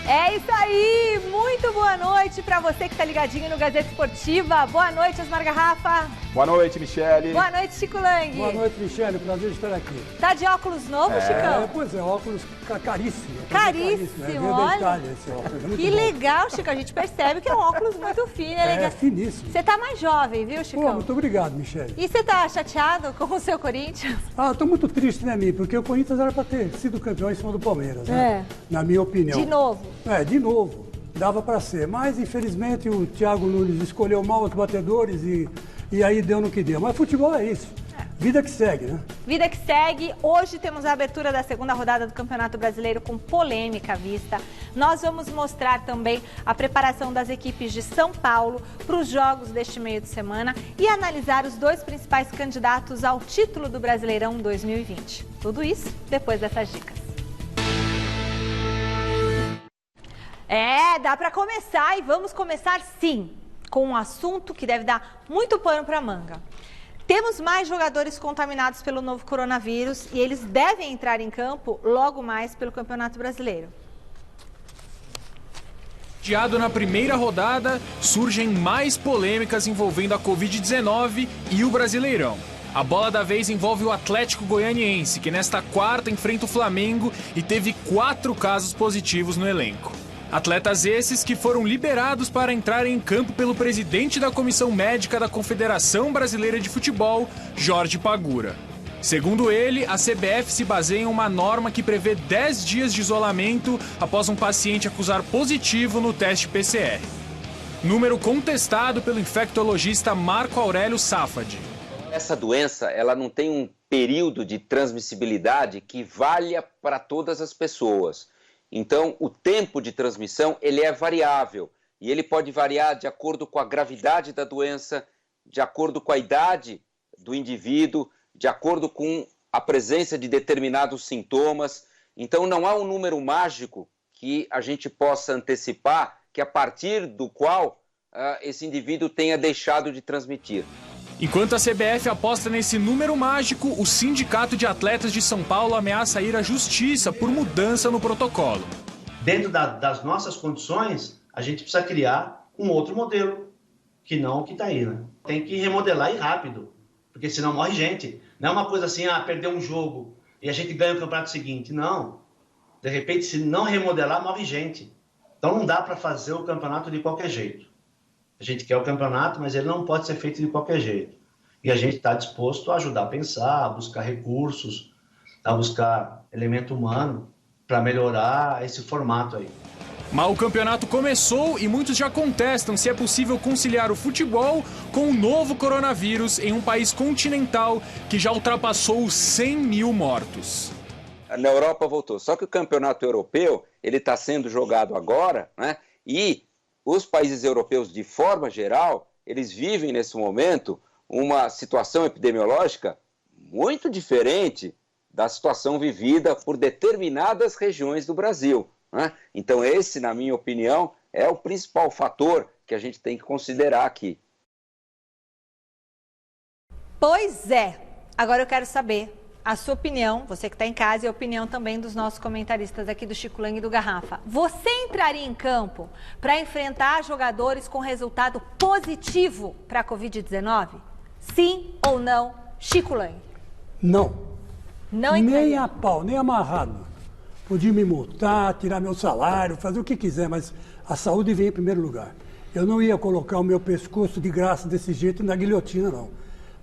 É isso aí, muito boa noite para você que está ligadinho no Gazeta Esportiva. Boa noite, Osmar Garrafa. Boa noite, Michele. Boa noite, Chico Lang. Boa noite, Michele. Prazer estar aqui. Tá de óculos novo, Chicão? Pois é, óculos caríssimo. Caríssimo, olha. Itália, esse óculos. Que legal, Chico. A gente percebe que é um óculos muito fino. É finíssimo. Você tá mais jovem, viu, Chicão? Pô, muito obrigado, Michele. E você tá chateado com o seu Corinthians? Tô muito triste, né, Mi? Porque o Corinthians era para ter sido campeão em cima do Palmeiras, né? Na minha opinião. De novo? De novo. Dava para ser. Mas, infelizmente, o Thiago Nunes escolheu mal os batedores e aí deu no que deu. Mas futebol é isso. Vida que segue, né? Vida que segue. Hoje temos a abertura da segunda rodada do Campeonato Brasileiro com polêmica à vista. Nós vamos mostrar também a preparação das equipes de São Paulo para os jogos deste meio de semana e analisar os dois principais candidatos ao título do Brasileirão 2020. Tudo isso depois dessas dicas. Dá para começar e vamos começar sim, com um assunto que deve dar muito pano para manga. Temos mais jogadores contaminados pelo novo coronavírus e eles devem entrar em campo logo mais pelo Campeonato Brasileiro. Adiado na primeira rodada, surgem mais polêmicas envolvendo a Covid-19 e o Brasileirão. A bola da vez envolve o Atlético Goianiense, que nesta quarta enfrenta o Flamengo e teve 4 casos positivos no elenco. Atletas esses que foram liberados para entrarem em campo pelo presidente da Comissão Médica da Confederação Brasileira de Futebol, Jorge Pagura. Segundo ele, a CBF se baseia em uma norma que prevê 10 dias de isolamento após um paciente acusar positivo no teste PCR. Número contestado pelo infectologista Marco Aurélio Safadi. Essa doença, ela não tem um período de transmissibilidade que valha para todas as pessoas. Então, o tempo de transmissão, ele é variável e ele pode variar de acordo com a gravidade da doença, de acordo com a idade do indivíduo, de acordo com a presença de determinados sintomas. Então, não há um número mágico que a gente possa antecipar que a partir do qual esse indivíduo tenha deixado de transmitir. Enquanto a CBF aposta nesse número mágico, o Sindicato de Atletas de São Paulo ameaça ir à justiça por mudança no protocolo. Dentro das nossas condições, a gente precisa criar um outro modelo, que não o que está aí, né? Tem que remodelar e rápido, porque senão morre gente. Não é uma coisa assim, perder um jogo e a gente ganha o campeonato seguinte. Não. De repente, se não remodelar, morre gente. Então não dá para fazer o campeonato de qualquer jeito. A gente quer o campeonato, mas ele não pode ser feito de qualquer jeito. E a gente está disposto a ajudar a pensar, a buscar recursos, a buscar elemento humano para melhorar esse formato aí. Mas o campeonato começou e muitos já contestam se é possível conciliar o futebol com o novo coronavírus em um país continental que já ultrapassou os 100 mil mortos. Na Europa voltou, só que o campeonato europeu ele está sendo jogado agora, né? E os países europeus, de forma geral, eles vivem nesse momento uma situação epidemiológica muito diferente da situação vivida por determinadas regiões do Brasil, né? Então esse, na minha opinião, é o principal fator que a gente tem que considerar aqui. Pois é. Agora eu quero saber a sua opinião, você que está em casa, e a opinião também dos nossos comentaristas aqui do Chico Lang e do Garrafa. Você entraria em campo para enfrentar jogadores com resultado positivo para a Covid-19? Sim ou não, Chico Lang? Não. Não entraria? Nem a pau, nem amarrado. Podia me multar, tirar meu salário, fazer o que quiser, mas a saúde vem em primeiro lugar. Eu não ia colocar o meu pescoço de graça desse jeito na guilhotina, não.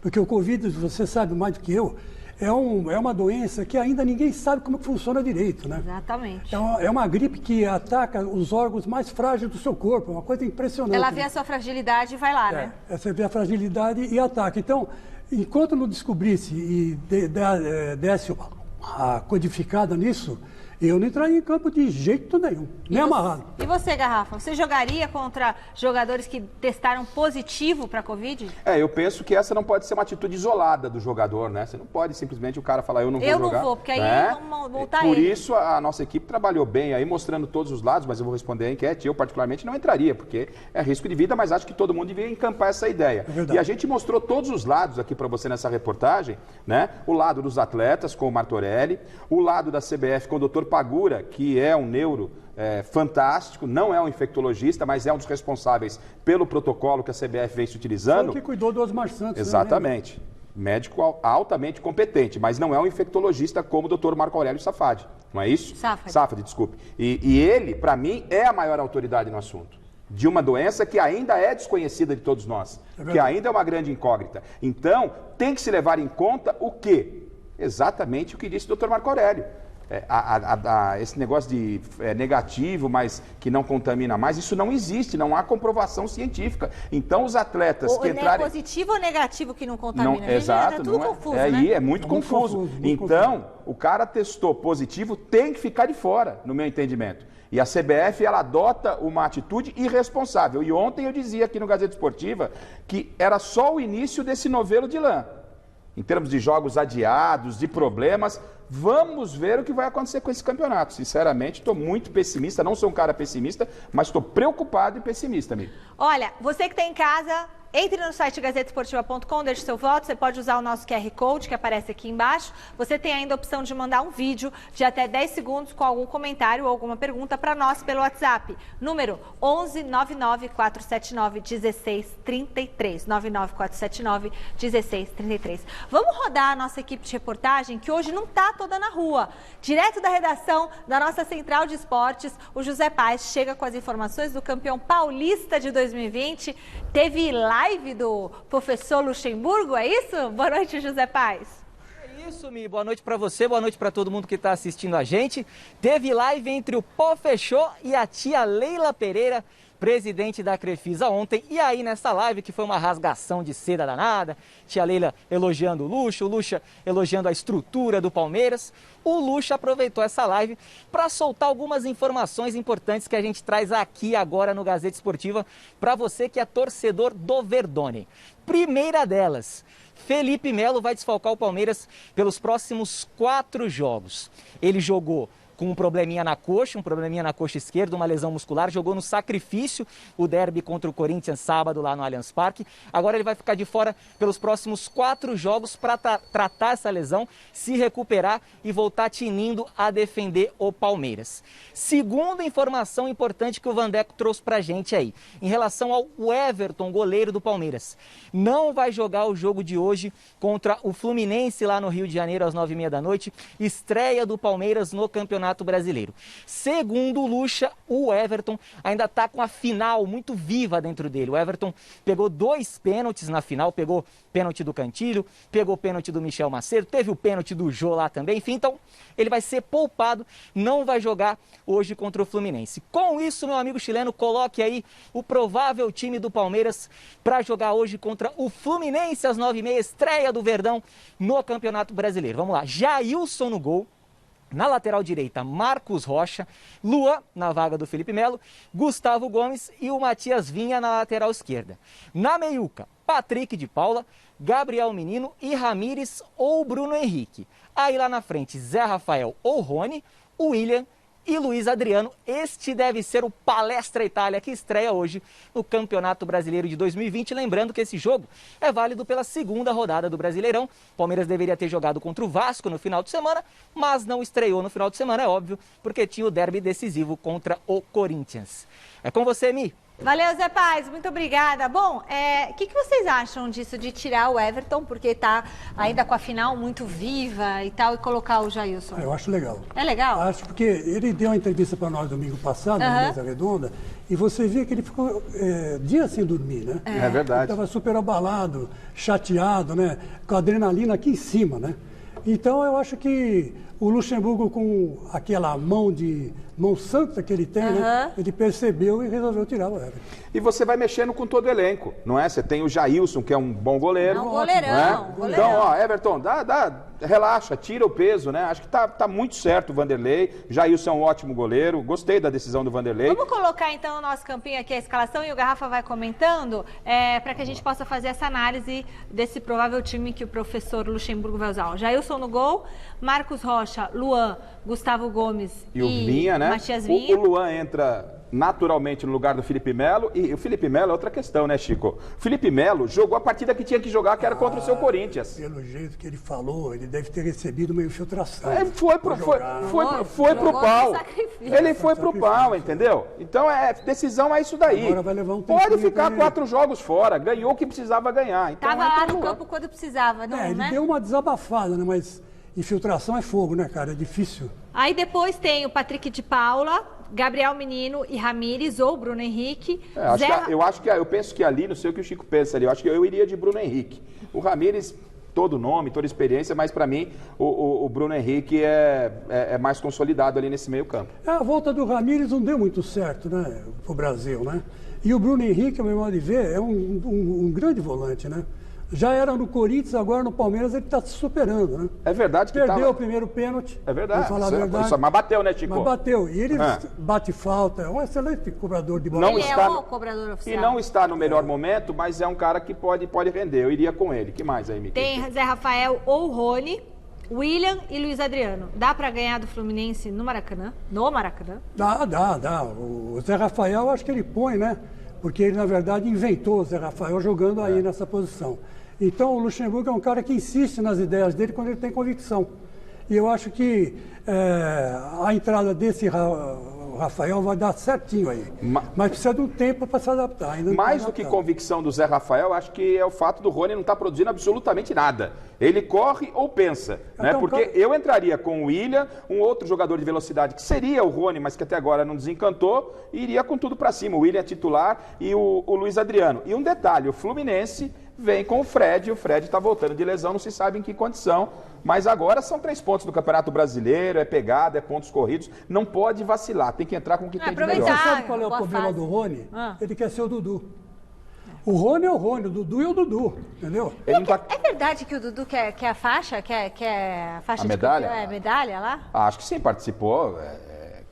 Porque o Covid, você sabe mais do que eu, é uma doença que ainda ninguém sabe como funciona direito, né? Exatamente. É uma gripe que ataca os órgãos mais frágeis do seu corpo, é uma coisa impressionante. Ela vê a sua fragilidade e vai lá, né? Você vê a fragilidade e ataca. Então, enquanto não descobrisse e desse a codificada nisso, eu não entraria em campo de jeito nenhum, nem amarrado. E você, Garrafa, você jogaria contra jogadores que testaram positivo para a Covid? Eu penso que essa não pode ser uma atitude isolada do jogador, né? Você não pode simplesmente o cara falar, eu não vou jogar. Eu não vou, porque aí vão voltar Por isso a nossa equipe trabalhou bem aí, mostrando todos os lados, mas eu vou responder a enquete. Eu, particularmente, não entraria, porque é risco de vida, mas acho que todo mundo devia encampar essa ideia. E a gente mostrou todos os lados aqui para você nessa reportagem, né? O lado dos atletas, com o Martorelli, o lado da CBF com o Dr. Pagura, que é um neuro fantástico, não é um infectologista, mas é um dos responsáveis pelo protocolo que a CBF vem se utilizando. Foi o que cuidou do Osmar Santos. Exatamente. Né? Médico altamente competente, mas não é um infectologista como o Dr. Marco Aurélio Safadi, não é isso? Safadi, desculpe. E ele, para mim, é a maior autoridade no assunto, de uma doença que ainda é desconhecida de todos nós, que ainda é uma grande incógnita. Então, tem que se levar em conta o quê? Exatamente o que disse o Dr. Marco Aurélio. Esse negócio de negativo, mas que não contamina mais, isso não existe, não há comprovação científica. Então, os atletas que entrarem... positivo ou negativo que não contamina? Exato. É tudo confuso, né? Aí é muito confuso. Então, o cara testou positivo, tem que ficar de fora, no meu entendimento. E a CBF, ela adota uma atitude irresponsável. E ontem eu dizia aqui no Gazeta Esportiva que era só o início desse novelo de lã. Em termos de jogos adiados, de problemas, vamos ver o que vai acontecer com esse campeonato. Sinceramente, estou muito pessimista, não sou um cara pessimista, mas estou preocupado e pessimista, amigo. Olha, você que está em casa, entre no site gazetesportiva.com, deixe seu voto, você pode usar o nosso QR Code que aparece aqui embaixo. Você tem ainda a opção de mandar um vídeo de até 10 segundos com algum comentário ou alguma pergunta para nós pelo WhatsApp. Número 11 99 479 1633. 99 479 1633. Vamos rodar a nossa equipe de reportagem, que hoje não está toda na rua. Direto da redação da nossa Central de Esportes, o José Paes chega com as informações do campeão paulista de 2020. Teve live do professor Luxemburgo, é isso? Boa noite, José Paes. É isso, Mi. Boa noite para você, boa noite para todo mundo que está assistindo a gente. Teve live entre o Pó Fechou e a tia Leila Pereira, presidente da Crefisa ontem. E aí nessa live, que foi uma rasgação de seda danada, tia Leila elogiando o Luxa elogiando a estrutura do Palmeiras, o Luxa aproveitou essa live para soltar algumas informações importantes que a gente traz aqui agora no Gazeta Esportiva para você que é torcedor do Verdone. Primeira delas, Felipe Melo vai desfalcar o Palmeiras pelos próximos 4 jogos. Ele jogou com um probleminha na coxa esquerda, uma lesão muscular, jogou no sacrifício o derby contra o Corinthians sábado lá no Allianz Parque. Agora ele vai ficar de fora pelos próximos 4 jogos para tratar essa lesão, se recuperar e voltar tinindo a defender o Palmeiras. Segunda informação importante que o Vandeco trouxe pra gente aí, em relação ao Everton, goleiro do Palmeiras. Não vai jogar o jogo de hoje contra o Fluminense lá no Rio de Janeiro às 9h30 da noite, estreia do Palmeiras no Campeonato Brasileiro. Segundo o Luxa, o Everton ainda está com a final muito viva dentro dele. O Everton pegou 2 pênaltis na final, pegou pênalti do Cantilho, pegou pênalti do Michel Macedo, teve o pênalti do Jô lá também, enfim, então ele vai ser poupado, não vai jogar hoje contra o Fluminense. Com isso, meu amigo chileno, coloque aí o provável time do Palmeiras para jogar hoje contra o Fluminense às 9h30, estreia do Verdão no Campeonato Brasileiro. Vamos lá, Jailson no gol. Na lateral direita, Marcos Rocha, Luan na vaga do Felipe Melo, Gustavo Gomes e o Matias Vinha na lateral esquerda. Na meiuca, Patrick de Paula, Gabriel Menino e Ramires ou Bruno Henrique. Aí lá na frente, Zé Rafael ou Rony, William e Luiz Adriano. Este deve ser o Palestra Itália que estreia hoje no Campeonato Brasileiro de 2020. Lembrando que esse jogo é válido pela segunda rodada do Brasileirão. O Palmeiras deveria ter jogado contra o Vasco no final de semana, mas não estreou no final de semana, é óbvio, porque tinha o derby decisivo contra o Corinthians. É com você, Mi. Valeu, Zé Paes, muito obrigada. Bom, o que vocês acham disso de tirar o Everton, porque está ainda com a final muito viva e tal, e colocar o Jailson? Eu acho legal. É legal? Acho, porque ele deu uma entrevista para nós domingo passado, na Mesa Redonda, e você vê que ele ficou dias sem dormir, né? É verdade. Ele estava super abalado, chateado, né? Com a adrenalina aqui em cima, né? Então eu acho que o Luxemburgo, com aquela mão santa que ele tem, né? Ele percebeu e resolveu tirar o Everton. E você vai mexendo com todo o elenco, não é? Você tem o Jailson, que é um bom goleiro. É um goleirão, não é? goleirão. Então, ó, Everton, relaxa, tira o peso, né? Acho que tá muito certo o Vanderlei. Jailson é um ótimo goleiro. Gostei da decisão do Vanderlei. Vamos colocar então o nosso campinho aqui, a escalação, e o Garrafa vai comentando, para que a gente possa fazer essa análise desse provável time que o professor Luxemburgo vai usar. O Jailson no gol, Marcos Rocha, Luan, Gustavo Gomes e o Vinha, né? Matias Vinha. O Luan entra naturalmente no lugar do Felipe Melo, e o Felipe Melo é outra questão, né, Chico? O Felipe Melo jogou a partida que tinha que jogar, que era contra o seu Corinthians. Pelo jeito que ele falou, ele deve ter recebido uma infiltração. Foi pro pau. Ele foi pro pau, entendeu? Então, decisão é isso daí. Agora vai levar um Pode ficar 4 jogos fora, ganhou o que precisava ganhar. Então, tava lá no campo quando precisava, não, ele né? deu uma desabafada, né? Mas infiltração é fogo, né, cara? É difícil. Aí depois tem o Patrick de Paula, Gabriel Menino e Ramires ou Bruno Henrique. Eu penso que ali, não sei o que o Chico pensa ali, eu acho que eu iria de Bruno Henrique. O Ramires, todo nome, toda experiência, mas para mim o Bruno Henrique é mais consolidado ali nesse meio campo. A volta do Ramires não deu muito certo, né, pro Brasil, né? E o Bruno Henrique, ao meu modo de ver, é um grande volante, né? Já era no Corinthians, agora no Palmeiras ele está se superando, né? É verdade que perdeu o primeiro pênalti. É verdade. Falar a verdade. Mas bateu, né, Chico? Mas bateu. E ele bate falta. É um excelente cobrador de bola. Ele é o cobrador oficial. E não está no melhor momento, mas é um cara que pode render. Eu iria com ele. Que mais aí, Miki? Tem Zé Rafael ou Rony, William e Luiz Adriano. Dá para ganhar do Fluminense no Maracanã? No Maracanã? Dá. O Zé Rafael, acho que ele põe, né? Porque ele, na verdade, inventou o Zé Rafael jogando aí nessa posição. Então, o Luxemburgo é um cara que insiste nas ideias dele quando ele tem convicção. E eu acho que a entrada desse Rafael vai dar certinho aí. Mas precisa de um tempo para se adaptar. Mais do que convicção do Zé Rafael, acho que é o fato do Rony não estar produzindo absolutamente nada. Ele corre ou pensa, né? Porque eu entraria com o William, um outro jogador de velocidade que seria o Rony, mas que até agora não desencantou, e iria com tudo para cima. O William é titular e o Luiz Adriano. E um detalhe, o Fluminense vem com o Fred, e o Fred está voltando de lesão, não se sabe em que condição, mas agora são 3 pontos do Campeonato Brasileiro, é pegada, é pontos corridos, não pode vacilar, tem que entrar com o que tem de melhor. Você sabe qual é o problema do Rony? Ele quer ser o Dudu. O Rony é o Rony, o Dudu é o Dudu, entendeu? É verdade que o Dudu quer a faixa? Quer a faixa a medalha? De medalha lá? Acho que sim, participou.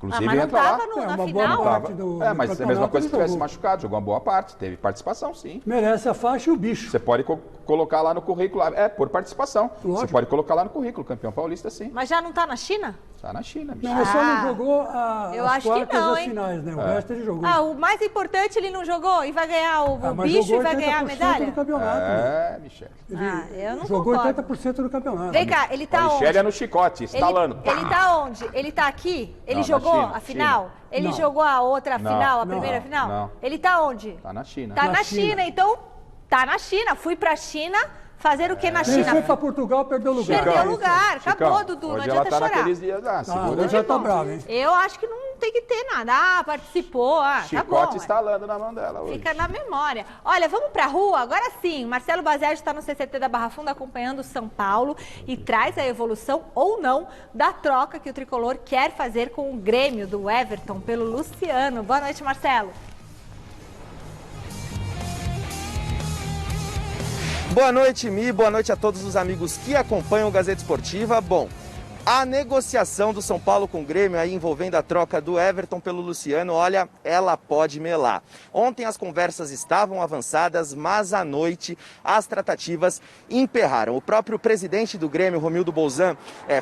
Inclusive, mas não entra lá. Na final? Mas é a mesma coisa se tivesse machucado, jogou uma boa parte, teve participação, sim. Merece a faixa e o bicho. Você pode colocar lá no currículo, por participação. Lógico. Você pode colocar lá no currículo, campeão paulista, sim. Mas já não está na China? Está na China, bicho. Não, ele só não jogou as quartas das finais, né? O resto ele jogou. O mais importante ele não jogou e vai ganhar o bicho e vai ganhar a medalha? Do campeonato, Michele. Eu não jogou concordo. 80% do campeonato. Vem cá, ele tá onde? Michele é no chicote, estalando. Ele tá onde? Ele tá aqui? Ele jogou a final? Ele jogou a outra final, a primeira final? Não. Ele tá onde? Tá na China. Tá na China, então tá na China. Fui pra China fazer o que na China? Ele foi pra Portugal, perdeu lugar. Perdeu lugar, acabou, Dudu, não adianta chorar. Naqueles dias, Dudu já tá bravo, hein? Eu acho que não tem que ter nada. Participou, tá bom. Chicote estalando na mão dela hoje. Fica na memória. Olha, vamos pra rua? Agora sim, Marcelo Bazerge está no CCT da Barra Funda acompanhando o São Paulo e traz a evolução ou não da troca que o Tricolor quer fazer com o Grêmio do Everton pelo Luciano. Boa noite, Marcelo. Boa noite, Mi. Boa noite a todos os amigos que acompanham o Gazeta Esportiva. Bom, a negociação do São Paulo com o Grêmio aí envolvendo a troca do Everton pelo Luciano, olha, ela pode melar. Ontem as conversas estavam avançadas, mas à noite as tratativas emperraram. O próprio presidente do Grêmio, Romildo Bolzan,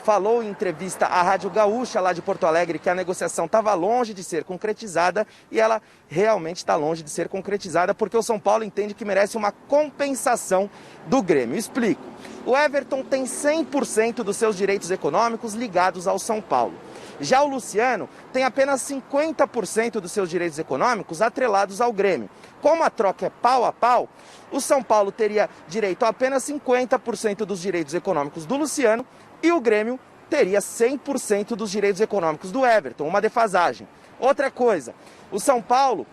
falou em entrevista à Rádio Gaúcha lá de Porto Alegre que a negociação estava longe de ser concretizada e ela realmente está longe de ser concretizada porque o São Paulo entende que merece uma compensação do Grêmio. Explico. O Everton tem 100% dos seus direitos econômicos ligados ao São Paulo. Já o Luciano tem apenas 50% dos seus direitos econômicos atrelados ao Grêmio. Como a troca é pau a pau, o São Paulo teria direito a apenas 50% dos direitos econômicos do Luciano e o Grêmio teria 100% dos direitos econômicos do Everton, uma defasagem. Outra coisa, o São Paulo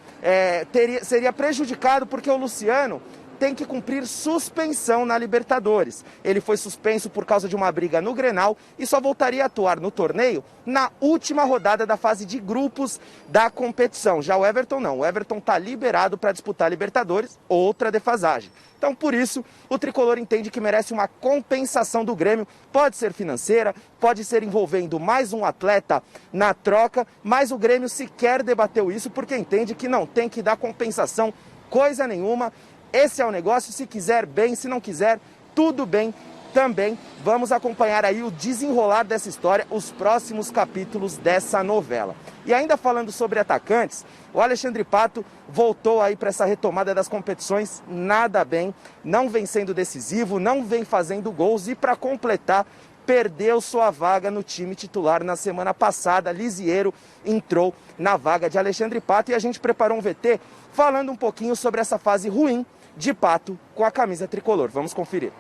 seria prejudicado porque o Luciano tem que cumprir suspensão na Libertadores. Ele foi suspenso por causa de uma briga no Grenal e só voltaria a atuar no torneio na última rodada da fase de grupos da competição. Já o Everton não. O Everton está liberado para disputar a Libertadores, outra defasagem. Então, por isso, o Tricolor entende que merece uma compensação do Grêmio. Pode ser financeira, pode ser envolvendo mais um atleta na troca, mas o Grêmio sequer debateu isso porque entende que não tem que dar compensação coisa nenhuma. Esse é o negócio, se quiser bem, se não quiser, tudo bem, também vamos acompanhar aí o desenrolar dessa história, os próximos capítulos dessa novela. E ainda falando sobre atacantes, o Alexandre Pato voltou aí para essa retomada das competições nada bem, não vem sendo decisivo, não vem fazendo gols e para completar, perdeu sua vaga no time titular na semana passada. Lisieiro entrou na vaga de Alexandre Pato e a gente preparou um VT falando um pouquinho sobre essa fase ruim de Pato com a camisa tricolor. Vamos conferir.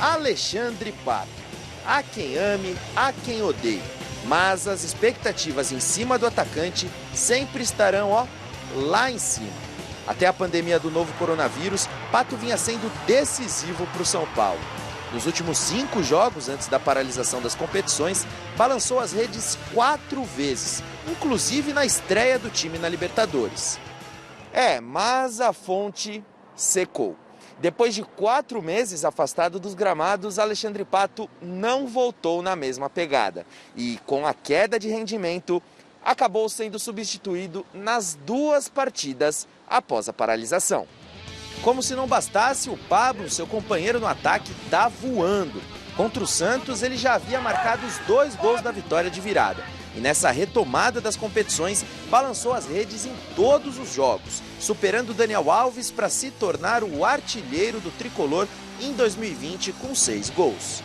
Alexandre Pato. Há quem ame, há quem odeie, mas as expectativas em cima do atacante sempre estarão, lá em cima. Até a pandemia do novo coronavírus, Pato vinha sendo decisivo para o São Paulo. Nos últimos 5 jogos antes da paralisação das competições, balançou as redes 4 vezes, inclusive na estreia do time na Libertadores. Mas a fonte secou. Depois de 4 meses afastado dos gramados, Alexandre Pato não voltou na mesma pegada. E com a queda de rendimento, acabou sendo substituído nas 2 partidas após a paralisação. Como se não bastasse, o Pablo, seu companheiro no ataque, tá voando. Contra o Santos, ele já havia marcado os 2 gols da vitória de virada. E nessa retomada das competições, balançou as redes em todos os jogos, superando Daniel Alves para se tornar o artilheiro do tricolor em 2020 com 6 gols.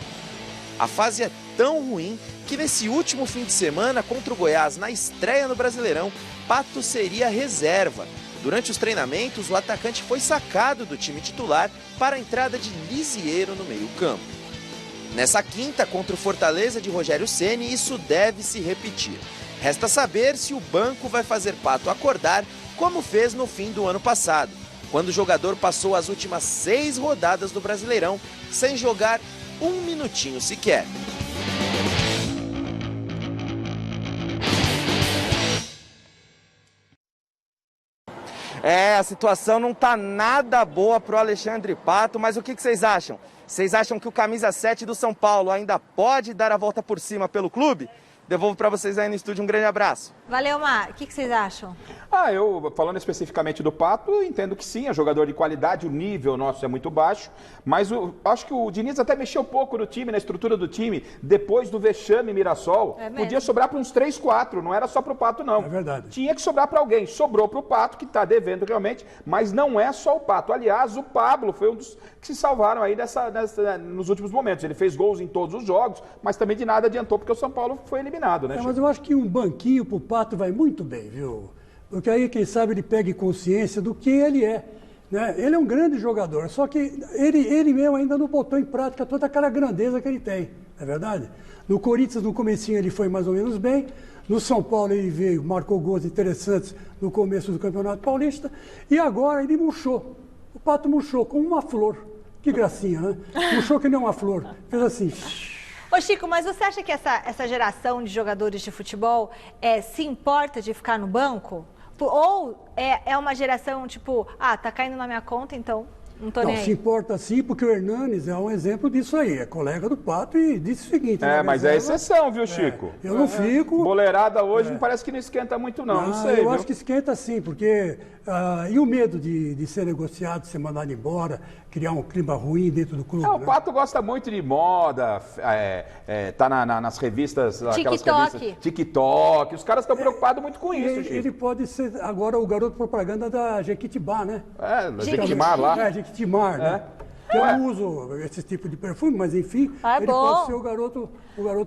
A fase é tão ruim que nesse último fim de semana contra o Goiás, na estreia no Brasileirão, Pato seria reserva. Durante os treinamentos, o atacante foi sacado do time titular para a entrada de Lisieiro no meio-campo. Nessa quinta, contra o Fortaleza de Rogério Ceni, isso deve se repetir. Resta saber se o banco vai fazer Pato acordar, como fez no fim do ano passado, quando o jogador passou as últimas 6 rodadas do Brasileirão sem jogar 1 minutinho sequer. A situação não tá nada boa pro Alexandre Pato, mas o que vocês acham? Vocês acham que o camisa 7 do São Paulo ainda pode dar a volta por cima pelo clube? Devolvo para vocês aí no estúdio, um grande abraço. Valeu, Mar. O que vocês acham? Eu, falando especificamente do Pato, entendo que sim, é jogador de qualidade, o nível nosso é muito baixo, mas acho que o Diniz até mexeu um pouco no time, na estrutura do time, depois do vexame Mirassol, podia sobrar para uns 3, 4, não era só para o Pato não. É verdade. Tinha que sobrar para alguém, sobrou para o Pato, que está devendo realmente, mas não é só o Pato. Aliás, o Pablo foi um dos que se salvaram aí nos últimos momentos. Ele fez gols em todos os jogos, mas também de nada adiantou, porque o São Paulo foi eliminado, né? Mas eu acho que um banquinho pro Pato vai muito bem, viu? Porque aí, quem sabe, ele pegue consciência do que ele é, né? Ele é um grande jogador, só que ele mesmo ainda não botou em prática toda aquela grandeza que ele tem, não é verdade? No Corinthians, no comecinho, ele foi mais ou menos bem. No São Paulo, ele veio, marcou gols interessantes no começo do Campeonato Paulista. E agora ele murchou. O Pato murchou como uma flor. Que gracinha, né? Murchou que nem uma flor. Fez assim... Ô Chico, mas você acha que essa geração de jogadores de futebol se importa de ficar no banco? Ou é uma geração tipo, tá caindo na minha conta, então não tô nem aí? Não, se importa sim, porque o Hernanes é um exemplo disso aí. É colega do Pato e disse o seguinte... mas é exceção, viu, Chico? Eu não fico... Boleirada hoje parece que não esquenta muito não sei, eu acho que esquenta sim, porque... e o medo de ser negociado, de ser mandado embora, criar um clima ruim dentro do clube. O Pato gosta muito de moda, tá nas revistas, aquelas revistas TikTok, os caras estão preocupados muito com isso, Chico. Ele pode ser agora o garoto propaganda da Jequitibá, né? Jequitimar lá. Jequitimar, né? Eu não uso esse tipo de perfume, mas enfim, ele pode ser o garoto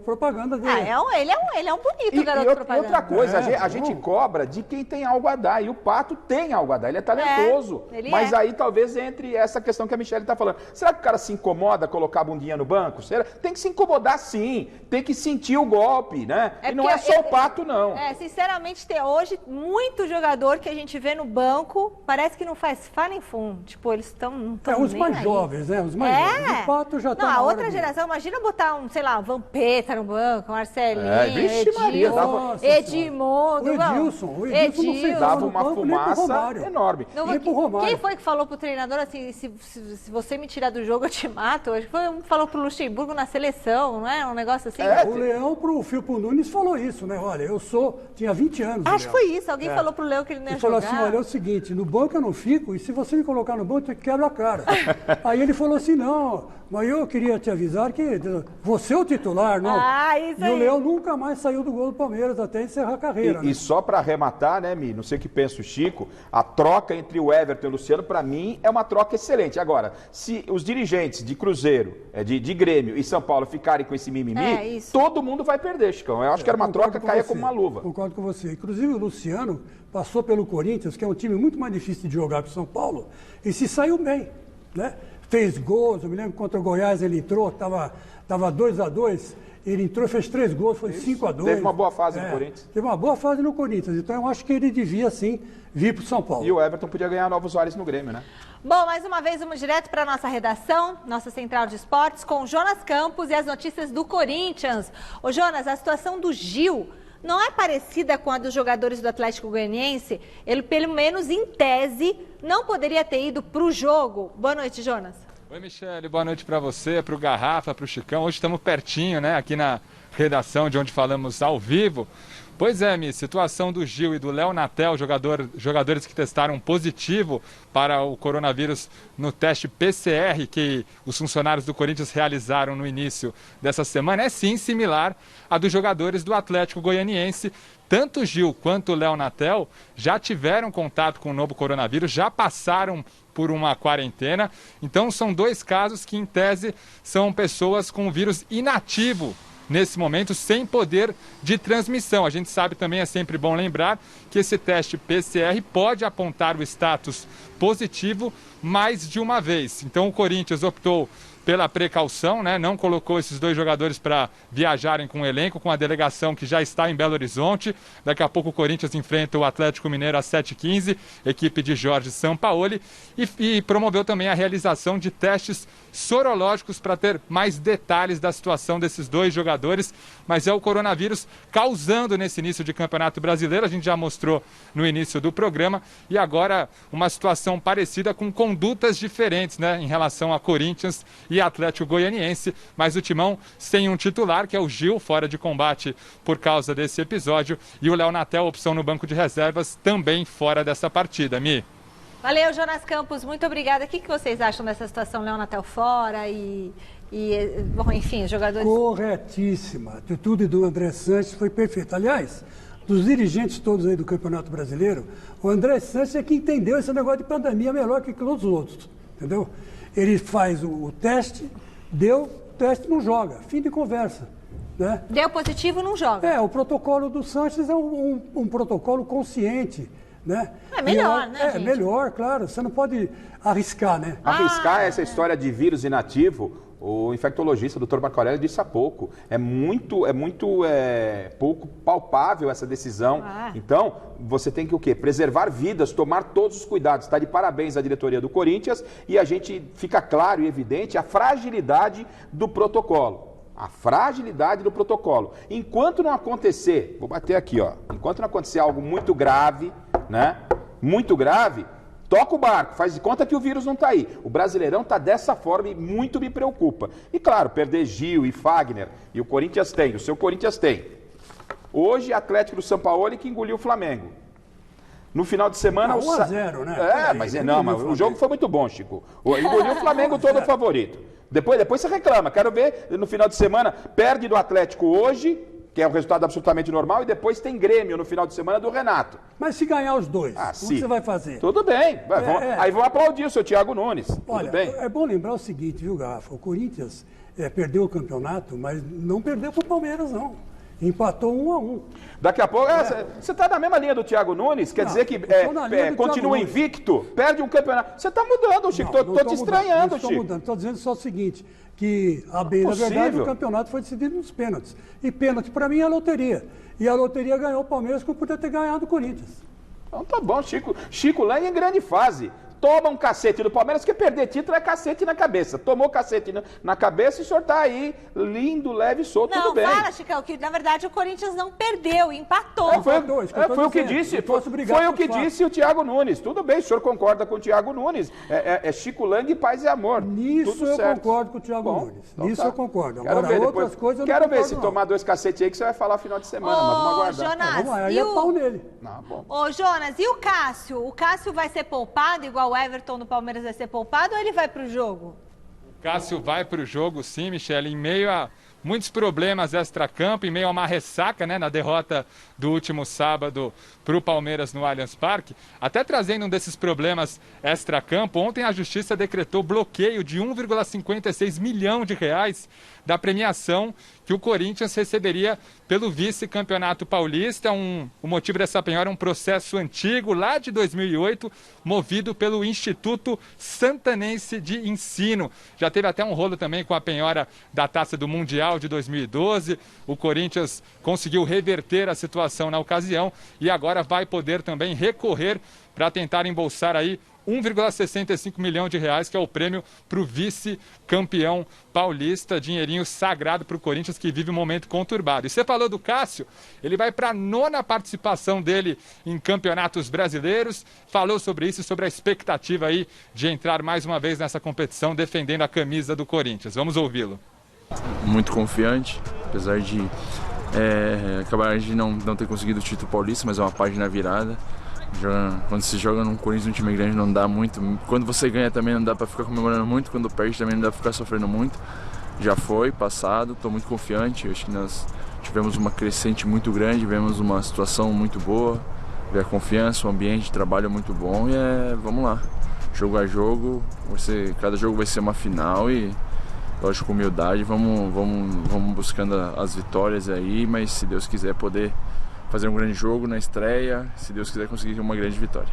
propaganda dele. Ele é um bonito garoto propaganda. E outra coisa, a gente cobra de quem tem algo a dar, e o Pato tem algo a dar, ele é talentoso. Mas aí talvez entre essa questão que a Michelle está falando. Será que o cara se incomoda colocar a bundinha no banco? Tem que se incomodar sim, tem que sentir o golpe, né? E não é só o Pato, não. Sinceramente, hoje, muito jogador que a gente vê no banco, parece que não faz fá nem fum. Tipo, eles não estão os mais jovens. jovens, né? Os mais jovens. O Pato já tá a outra geração, imagina botar um, sei lá, um Vampeta no banco, Marcelinho, Edmundo. O Edilson dava uma fumaça enorme. Quem foi que falou pro treinador assim, se você me tirar do jogo, eu te mato? Acho que foi um que falou pro Luxemburgo na seleção, não é? Um negócio assim. O Leão pro Firpo Nunes falou isso, né? Olha, tinha 20 anos. Acho que foi isso. Alguém falou pro Leão que ele não ia jogar. Ele falou assim, olha, é o seguinte, no banco eu não fico, e se você me colocar no banco, eu quebro a cara. Aí ele falou assim, não, mas eu queria te avisar que você é o titular, não? Isso aí. E o Leão nunca mais saiu do gol do Palmeiras até encerrar a carreira. E só para arrematar, né, Mi, não sei o que pensa o Chico, a troca entre o Everton e o Luciano, para mim, é uma troca excelente. Agora, se os dirigentes de Cruzeiro, de Grêmio e São Paulo ficarem com esse mimimi, todo mundo vai perder, Chicão. Eu acho que era uma troca que caia como uma luva. Concordo com você. Inclusive o Luciano passou pelo Corinthians, que é um time muito mais difícil de jogar que o São Paulo, e se saiu bem, né? Fez gols, eu me lembro que contra o Goiás ele entrou, estava 2-2, ele entrou e fez 3 gols, foi 5-2. Teve uma boa fase no Corinthians. Teve uma boa fase no Corinthians, então eu acho que ele devia, sim, vir para o São Paulo. E o Everton podia ganhar novos ares no Grêmio, né? Bom, mais uma vez vamos direto para a nossa redação, nossa central de esportes, com o Jonas Campos e as notícias do Corinthians. Ô Jonas, a situação do Gil não é parecida com a dos jogadores do Atlético Goianiense? Ele, pelo menos em tese, não poderia ter ido para o jogo. Boa noite, Jonas. Oi, Michele. Boa noite para você, para o Garrafa, para o Chicão. Hoje estamos pertinho, né? Aqui na redação de onde falamos ao vivo. Pois é, Mi, situação do Gil e do Léo Natel, jogadores que testaram positivo para o coronavírus no teste PCR que os funcionários do Corinthians realizaram no início dessa semana, é sim similar à dos jogadores do Atlético Goianiense. Tanto o Gil quanto o Léo Natel já tiveram contato com o novo coronavírus, já passaram por uma quarentena. Então são 2 casos que, em tese, são pessoas com o vírus inativo nesse momento, sem poder de transmissão. A gente sabe também, é sempre bom lembrar, que esse teste PCR pode apontar o status positivo mais de uma vez. Então o Corinthians optou pela precaução, né? Não colocou esses 2 jogadores para viajarem com o elenco, com a delegação que já está em Belo Horizonte. Daqui a pouco o Corinthians enfrenta o Atlético Mineiro às 7h15, equipe de Jorge Sampaoli, e promoveu também a realização de testes sorológicos para ter mais detalhes da situação desses 2 jogadores. Mas é o coronavírus causando nesse início de Campeonato Brasileiro, a gente já mostrou no início do programa, e agora uma situação parecida com condutas diferentes, né, em relação a Corinthians e Atlético Goianiense, mas o Timão sem um titular, que é o Gil, fora de combate por causa desse episódio, e o Léo Natel, opção no banco de reservas, também fora dessa partida. Mi. Valeu, Jonas Campos, muito obrigada. O que vocês acham dessa situação, Léo Natel fora bom, enfim, os jogadores... Corretíssima. A atitude do André Sanches foi perfeita. Aliás, dos dirigentes todos aí do Campeonato Brasileiro, o André Sanches é que entendeu esse negócio de pandemia melhor que todos os outros, entendeu? Ele faz o teste, deu teste, não joga. Fim de conversa. Né? Deu positivo, não joga. O protocolo do Sanches é um protocolo consciente. Né? É melhor, né, gente? É melhor, claro. Você não pode arriscar, né? Arriscar essa história de vírus inativo, o infectologista, o Dr. Marco Aurélio, disse há pouco. É muito pouco palpável essa decisão. Então, você tem que o quê? Preservar vidas, tomar todos os cuidados. Está de parabéns à diretoria do Corinthians, e a gente fica claro e evidente a fragilidade do protocolo. A fragilidade do protocolo. Enquanto não acontecer, vou bater aqui, ó. Enquanto não acontecer algo muito grave, né? Muito grave, toca o barco, faz de conta que o vírus não está aí. O Brasileirão está dessa forma e muito me preocupa. E claro, perder Gil e Fagner, e o Corinthians tem, o seu Corinthians tem. Hoje, Atlético do Sampaoli que engoliu o Flamengo. No final de semana... 1-0, né? Mas o jogo foi muito bom, Chico. Engoliu o Flamengo todo favorito. Depois você reclama. Quero ver no final de semana, perde do Atlético hoje, que é um resultado absolutamente normal, e depois tem Grêmio no final de semana do Renato. Mas se ganhar os 2, como você vai fazer? Tudo bem. Aí vão aplaudir o seu Thiago Nunes. Olha, tudo bem. É bom lembrar o seguinte, viu, Garrafa? O Corinthians perdeu o campeonato, mas não perdeu para o Palmeiras, não. Empatou 1-1. Daqui a pouco, você está na mesma linha do Thiago Nunes, quer dizer que continua invicto, perde um campeonato. Você está mudando, Chico, estou te estranhando, Chico. Não estou mudando, estou dizendo só o seguinte, que na verdade o campeonato foi decidido nos pênaltis. E pênalti para mim é a loteria. E a loteria ganhou o Palmeiras, que podia ter ganhado o Corinthians. Então tá bom, Chico. Chico lá em grande fase. toma um cacete do Palmeiras, porque perder título é cacete na cabeça. Tomou cacete na cabeça e o senhor tá aí, lindo, leve e solto, tudo bem. Não, fala, Chicão, que na verdade o Corinthians não perdeu, empatou. Foi o que disse, foi o que disse o Thiago Nunes. Tudo bem, o senhor concorda com o Thiago Nunes. É Chico Lang, paz e amor. Nisso eu concordo com o Thiago Nunes. Então Nisso eu concordo. Quero Agora, ver outras depois, coisas eu não quero ver concordo, se não. tomar 2 cacetes aí que você vai falar final de semana, mas vamos aguardar. Jonas, Vamos lá, aí é pau nele. Ô, Jonas, e o Cássio? O Cássio vai ser poupado, igual o Everton no Palmeiras vai ser poupado, ou ele vai pro jogo? O Cássio vai para o jogo, sim, Michele, em meio a muitos problemas extracampo, em meio a uma ressaca, né, na derrota do último sábado para o Palmeiras no Allianz Parque. Até trazendo um desses problemas extracampo, ontem a Justiça decretou bloqueio de 1,56 milhão de reais da premiação que o Corinthians receberia pelo vice-campeonato paulista. O motivo dessa penhora é um processo antigo, lá de 2008, movido pelo Instituto Santanense de Ensino. Já teve até um rolo também com a penhora da Taça do Mundial de 2012. O Corinthians conseguiu reverter a situação na ocasião e agora vai poder também recorrer para tentar embolsar aí 1,65 milhão de reais, que é o prêmio para o vice-campeão paulista, dinheirinho sagrado para o Corinthians, que vive um momento conturbado. E você falou do Cássio, ele vai para a 9ª participação dele em campeonatos brasileiros, falou sobre isso, sobre a expectativa aí de entrar mais uma vez nessa competição, defendendo a camisa do Corinthians. Vamos ouvi-lo. Muito confiante, apesar de acabar de não ter conseguido o título paulista, mas é uma página virada. Quando se joga num Corinthians, um time grande, não dá muito. Quando você ganha também não dá para ficar comemorando muito, quando perde também não dá para ficar sofrendo muito. Já foi, passado, estou muito confiante. Acho que nós tivemos uma crescente muito grande, vemos uma situação muito boa, a confiança, um ambiente de trabalho muito bom e vamos lá. Jogo a jogo, cada jogo vai ser uma final e, lógico, com humildade, vamos buscando as vitórias aí, mas se Deus quiser poder fazer um grande jogo na estreia, se Deus quiser conseguir uma grande vitória.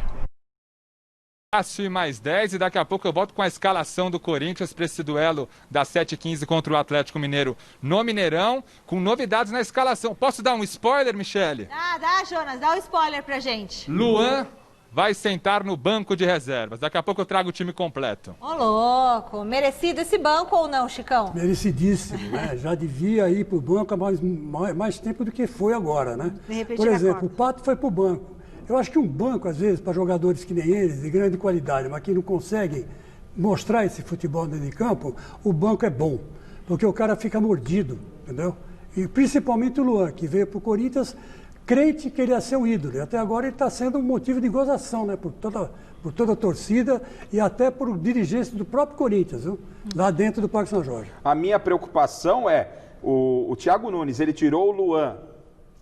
Cássio e mais 10, e daqui a pouco eu volto com a escalação do Corinthians para esse duelo das 7h15 contra o Atlético Mineiro no Mineirão, com novidades na escalação. Posso dar um spoiler, Michele? Dá, Jonas, dá um spoiler pra gente. Luan vai sentar no banco de reservas. Daqui a pouco eu trago o time completo. Ô, louco, merecido esse banco ou não, Chicão? Merecidíssimo, né? Já devia ir para o banco há mais tempo do que foi agora, né? De repente, por exemplo, o Pato foi para o banco. Eu acho que um banco, às vezes, para jogadores que nem eles, de grande qualidade, mas que não conseguem mostrar esse futebol dentro de campo, o banco é bom, porque o cara fica mordido, entendeu? E principalmente o Luan, que veio para o Corinthians crente que ele ia ser um ídolo. E até agora ele está sendo um motivo de gozação, né? Por toda a torcida e até por dirigência do próprio Corinthians, viu? Lá dentro do Parque São Jorge. A minha preocupação é, o Thiago Nunes, ele tirou o Luan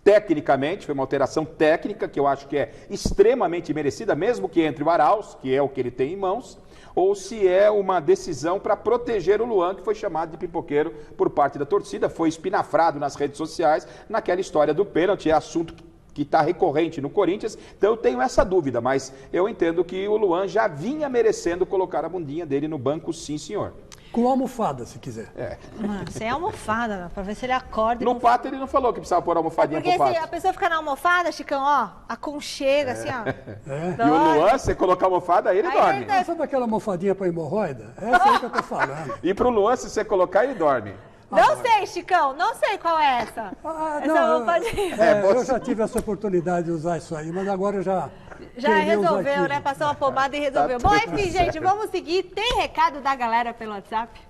tecnicamente, foi uma alteração técnica que eu acho que é extremamente merecida, mesmo que entre o Arauz, que é o que ele tem em mãos, ou se é uma decisão para proteger o Luan, que foi chamado de pipoqueiro por parte da torcida, foi espinafrado nas redes sociais, naquela história do pênalti, é assunto que está recorrente no Corinthians, então eu tenho essa dúvida, mas eu entendo que o Luan já vinha merecendo colocar a bundinha dele no banco, sim senhor. Com almofada, se quiser. Mano, você é almofada, para ver se ele acorda. No Pato ele não falou que precisava pôr a almofadinha pro Pato. Porque se a pessoa fica na almofada, Chicão, ó, aconchega, assim, ó. E o Luan, você colocar a almofada, aí ele dorme. Sabe aquela almofadinha para hemorroida? Essa aí que eu tô falando. E pro Luan, se você colocar, ele dorme. Não sei, Chicão, não sei qual é essa. Eu já tive essa oportunidade de usar isso aí, mas agora eu já resolveu, né? Passou uma pomada e resolveu. Bom, enfim, gente, vamos seguir. Tem recado da galera pelo WhatsApp?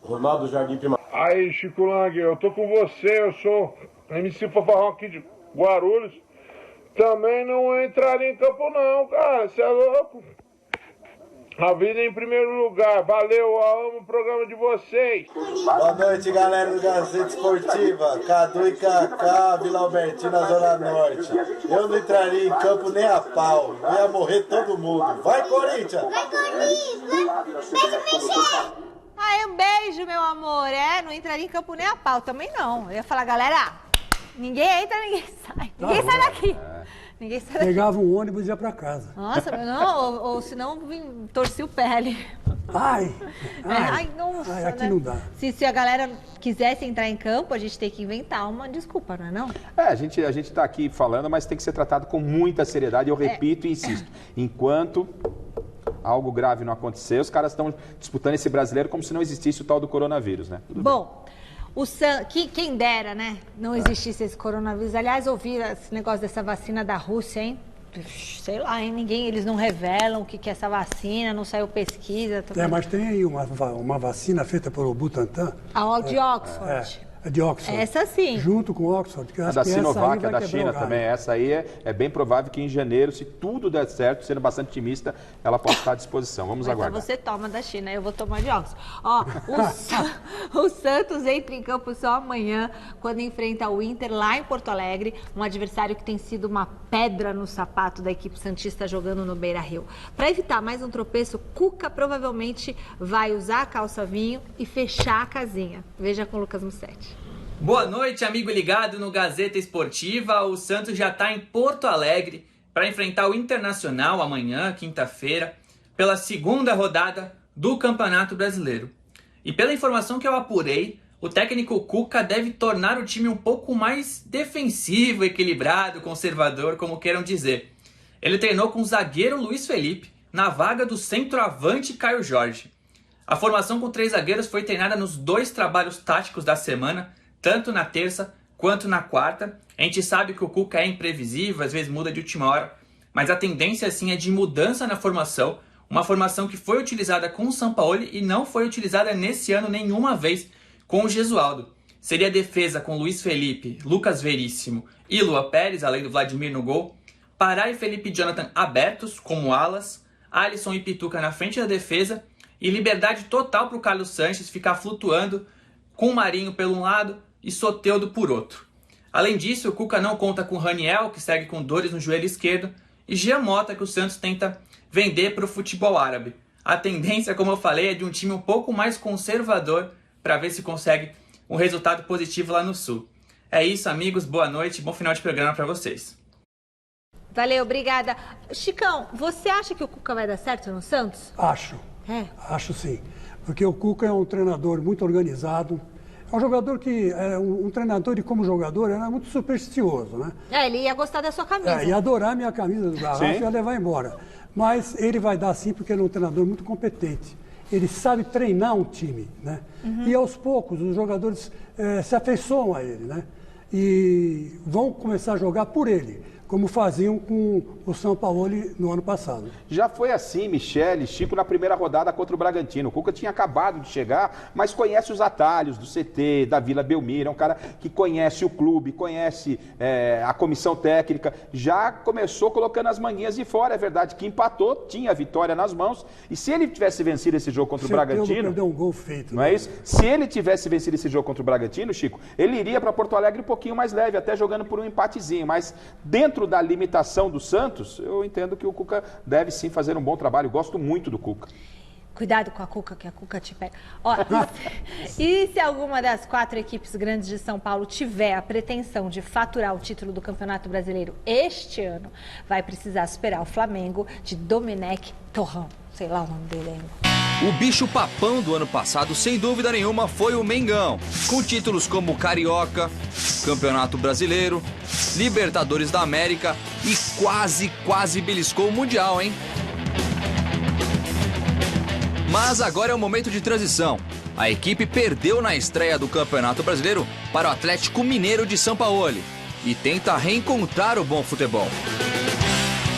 Ronaldo Jardim Prima. Aí, Chico Lang, eu tô com você, eu sou MC Fofarrão aqui de Guarulhos. Também não entraria em campo não, cara, você é louco. A vida em primeiro lugar, valeu, eu amo o programa de vocês. Boa noite, galera do Gazeta Esportiva, Cadu e Kaká, Vila Albertina, Zona Norte. Eu não entraria em campo nem a pau, ia morrer todo mundo. Vai, Corinthians! Vai, Corinthians! Beijo, Michel! Aí, um beijo, meu amor. Não entraria em campo nem a pau, também não. Eu ia falar, galera, ninguém entra, ninguém sai. Ninguém sai daqui. Ninguém sai daqui. Pegava um ônibus e ia pra casa. Nossa, não, ou senão torcia o pé ali. Ai, nossa, aqui né? não dá. Se a galera quisesse entrar em campo, a gente tem que inventar uma desculpa, não é não? A gente tá aqui falando, mas tem que ser tratado com muita seriedade. Eu repito e insisto, enquanto algo grave não aconteceu, os caras estão disputando esse brasileiro como se não existisse o tal do coronavírus, né? Bom, quem dera, né, não existisse esse coronavírus. Aliás, ouvi esse negócio dessa vacina da Rússia, hein? Sei lá, hein? Eles não revelam o que é essa vacina, não saiu pesquisa. Mas tem aí uma vacina feita pelo Butantan. A de Oxford. A de Oxford. Essa sim. Junto com Oxford. Que a da Sinovac, a da China também. Essa aí é bem provável que em janeiro, se tudo der certo, sendo bastante otimista, ela possa estar à disposição. Vamos aguardar. Você toma da China, eu vou tomar de Oxford. Ó, o Santos entra em campo só amanhã, quando enfrenta o Inter lá em Porto Alegre, um adversário que tem sido uma pedra no sapato da equipe santista jogando no Beira-Rio. Para evitar mais um tropeço, Cuca provavelmente vai usar a calça vinho e fechar a casinha. Veja com o Lucas Mussetti. Boa noite, amigo ligado no Gazeta Esportiva. O Santos já está em Porto Alegre para enfrentar o Internacional amanhã, quinta-feira, pela segunda rodada do Campeonato Brasileiro. E pela informação que eu apurei, o técnico Cuca deve tornar o time um pouco mais defensivo, equilibrado, conservador, como queiram dizer. Ele treinou com o zagueiro Luiz Felipe na vaga do centroavante Caio Jorge. A formação com 3 zagueiros foi treinada nos 2 trabalhos táticos da semana, tanto na terça quanto na quarta. A gente sabe que o Cuca é imprevisível, às vezes muda de última hora, mas a tendência sim é de mudança na formação, uma formação que foi utilizada com o Sampaoli e não foi utilizada nesse ano nenhuma vez com o Gesualdo. Seria a defesa com Luiz Felipe, Lucas Veríssimo e Lua Pérez, além do Vladimir no gol, Pará e Felipe Jonathan abertos como alas, Alisson e Pituca na frente da defesa e liberdade total para o Carlos Sanches ficar flutuando com o Marinho pelo um lado e Soteldo por outro. Além disso, o Cuca não conta com Raniel, que segue com dores no joelho esquerdo, e Jean Mota, que o Santos tenta vender para o futebol árabe. A tendência, como eu falei, é de um time um pouco mais conservador para ver se consegue um resultado positivo lá no Sul. É isso, amigos. Boa noite. Bom final de programa para vocês. Valeu, obrigada. Chicão, você acha que o Cuca vai dar certo no Santos? Acho. Acho sim. Porque o Cuca é um treinador muito organizado. É um jogador que, um treinador e como jogador, era muito supersticioso, né? Ele ia gostar da sua camisa. Ia adorar a minha camisa do Garrafa e ia levar embora. Mas ele vai dar sim porque ele é um treinador muito competente. Ele sabe treinar um time, né? E aos poucos os jogadores se afeiçoam a ele, né? E vão começar a jogar por ele, como faziam com o Sampaoli no ano passado. Já foi assim, Michele, Chico, na primeira rodada contra o Bragantino. O Cuca tinha acabado de chegar, mas conhece os atalhos do CT, da Vila Belmiro. É um cara que conhece o clube, conhece a comissão técnica. Já começou colocando as manguinhas de fora. É verdade que empatou, tinha a vitória nas mãos. E se ele tivesse vencido esse jogo contra o Bragantino... perdeu um gol feito. Não é isso? Se ele tivesse vencido esse jogo contra o Bragantino, Chico, ele iria para Porto Alegre um pouquinho mais leve, até jogando por um empatezinho. Mas dentro da limitação do Santos, eu entendo que o Cuca deve sim fazer um bom trabalho. Gosto muito do Cuca. Cuidado com a Cuca, que a Cuca te pega. Ó, e se alguma das 4 equipes grandes de São Paulo tiver a pretensão de faturar o título do Campeonato Brasileiro este ano, vai precisar superar o Flamengo de Domenech Torrão. Sei lá o nome dele ainda. O bicho papão do ano passado, sem dúvida nenhuma, foi o Mengão. Com títulos como Carioca, Campeonato Brasileiro, Libertadores da América e quase beliscou o Mundial, hein? Mas agora é o momento de transição. A equipe perdeu na estreia do Campeonato Brasileiro para o Atlético Mineiro de Sampaoli e tenta reencontrar o bom futebol.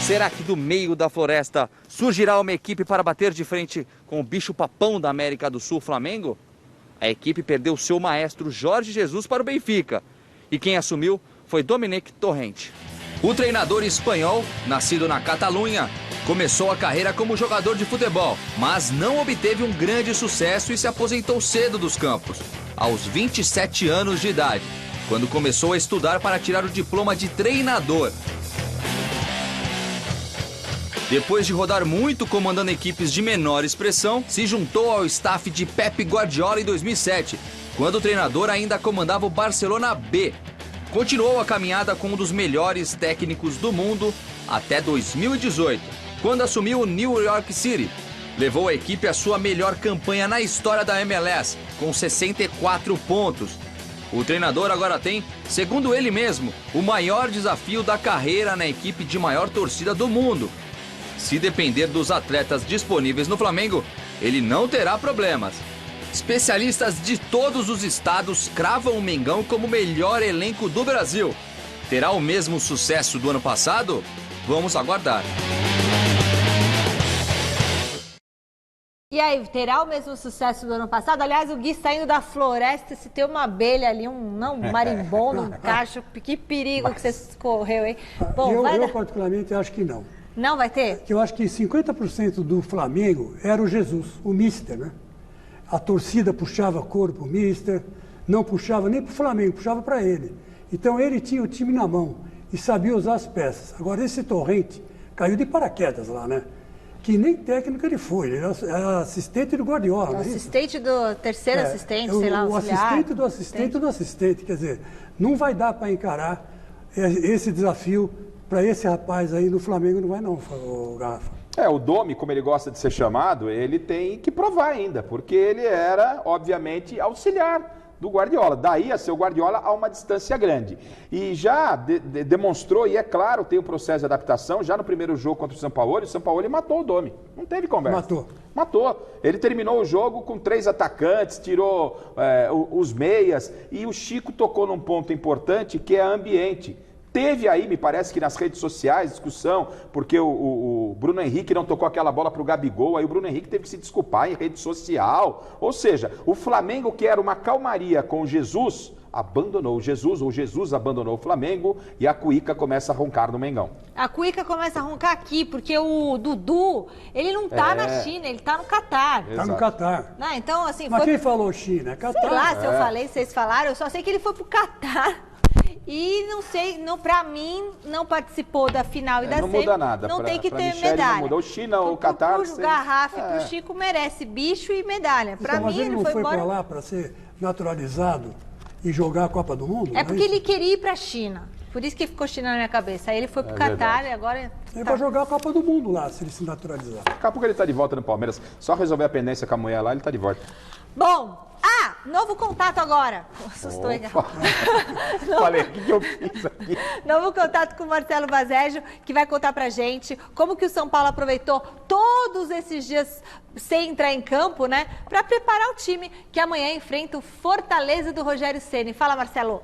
Será que do meio da floresta surgirá uma equipe para bater de frente com o bicho-papão da América do Sul, Flamengo? A equipe perdeu seu maestro Jorge Jesus para o Benfica e quem assumiu foi Domenech Torrent. O treinador espanhol, nascido na Catalunha, começou a carreira como jogador de futebol, mas não obteve um grande sucesso e se aposentou cedo dos campos, aos 27 anos de idade, quando começou a estudar para tirar o diploma de treinador. Depois de rodar muito comandando equipes de menor expressão, se juntou ao staff de Pep Guardiola em 2007, quando o treinador ainda comandava o Barcelona B. Continuou a caminhada com um dos melhores técnicos do mundo até 2018, quando assumiu o New York City. Levou a equipe à sua melhor campanha na história da MLS, com 64 pontos. O treinador agora tem, segundo ele mesmo, o maior desafio da carreira na equipe de maior torcida do mundo. Se depender dos atletas disponíveis no Flamengo, ele não terá problemas. Especialistas de todos os estados cravam o Mengão como o melhor elenco do Brasil. Terá o mesmo sucesso do ano passado? Vamos aguardar. E aí, terá o mesmo sucesso do ano passado? Aliás, o Gui saindo da floresta, se tem uma abelha ali, um marimbondo, um cacho, que perigo que você correu, hein? Bom, eu particularmente acho que não. Não vai ter? Eu acho que 50% do Flamengo era o Jesus, o Mister, né? A torcida puxava coro pro Mister, não puxava nem pro Flamengo, puxava para ele. Então ele tinha o time na mão e sabia usar as peças. Agora esse Torrente caiu de paraquedas lá, né? Que nem técnico ele foi, ele era assistente do Guardiola. O assistente do terceiro assistente, sei lá, o assistente do assistente do assistente. Quer dizer, não vai dar para encarar esse desafio para esse rapaz aí no Flamengo, não vai não, Garrafa. O Domi, como ele gosta de ser chamado, ele tem que provar ainda, porque ele era, obviamente, auxiliar do Guardiola. Daí a ser o Guardiola a uma distância grande. E já demonstrou, e é claro, tem o processo de adaptação, já no primeiro jogo contra o São Paulo matou o Domi. Não teve conversa. Matou. Ele terminou o jogo com 3 atacantes, tirou os meias, e o Chico tocou num ponto importante, que é ambiente. Teve aí, me parece que nas redes sociais, discussão, porque o Bruno Henrique não tocou aquela bola para o Gabigol, aí o Bruno Henrique teve que se desculpar em rede social. Ou seja, o Flamengo, que era uma calmaria com o Jesus, abandonou o Jesus abandonou o Flamengo e a cuíca começa a roncar no Mengão. A cuíca começa a roncar aqui, porque o Dudu, ele não tá na China, ele tá no Catar. Tá no Catar. Não, então, assim, mas quem falou China? É Catar. Sei lá se eu falei, vocês falaram, eu só sei que ele foi pro Catar. E não sei, pra mim, não participou da final e da semi. Não muda nada. Não tem que ter Michele, medalha. Não mudou. China ou Catar. Pro Garrafa e pro Chico merece bicho e medalha. Pra mim, ele foi embora. Pra lá pra ser naturalizado e jogar a Copa do Mundo? É porque ele queria ir pra China. Por isso que ficou China na minha cabeça. Aí ele foi pro Catar e agora... Ele vai jogar a Copa do Mundo lá, se ele se naturalizar. Daqui a pouco ele tá de volta no Palmeiras. Só resolver a pendência com a mulher lá, ele tá de volta. Bom, novo contato agora. Assustou, hein? Falei, o que eu fiz aqui? Novo contato com o Marcelo Bazejo, que vai contar pra gente como que o São Paulo aproveitou todos esses dias sem entrar em campo, né? Pra preparar o time que amanhã enfrenta o Fortaleza do Rogério Ceni. Fala, Marcelo.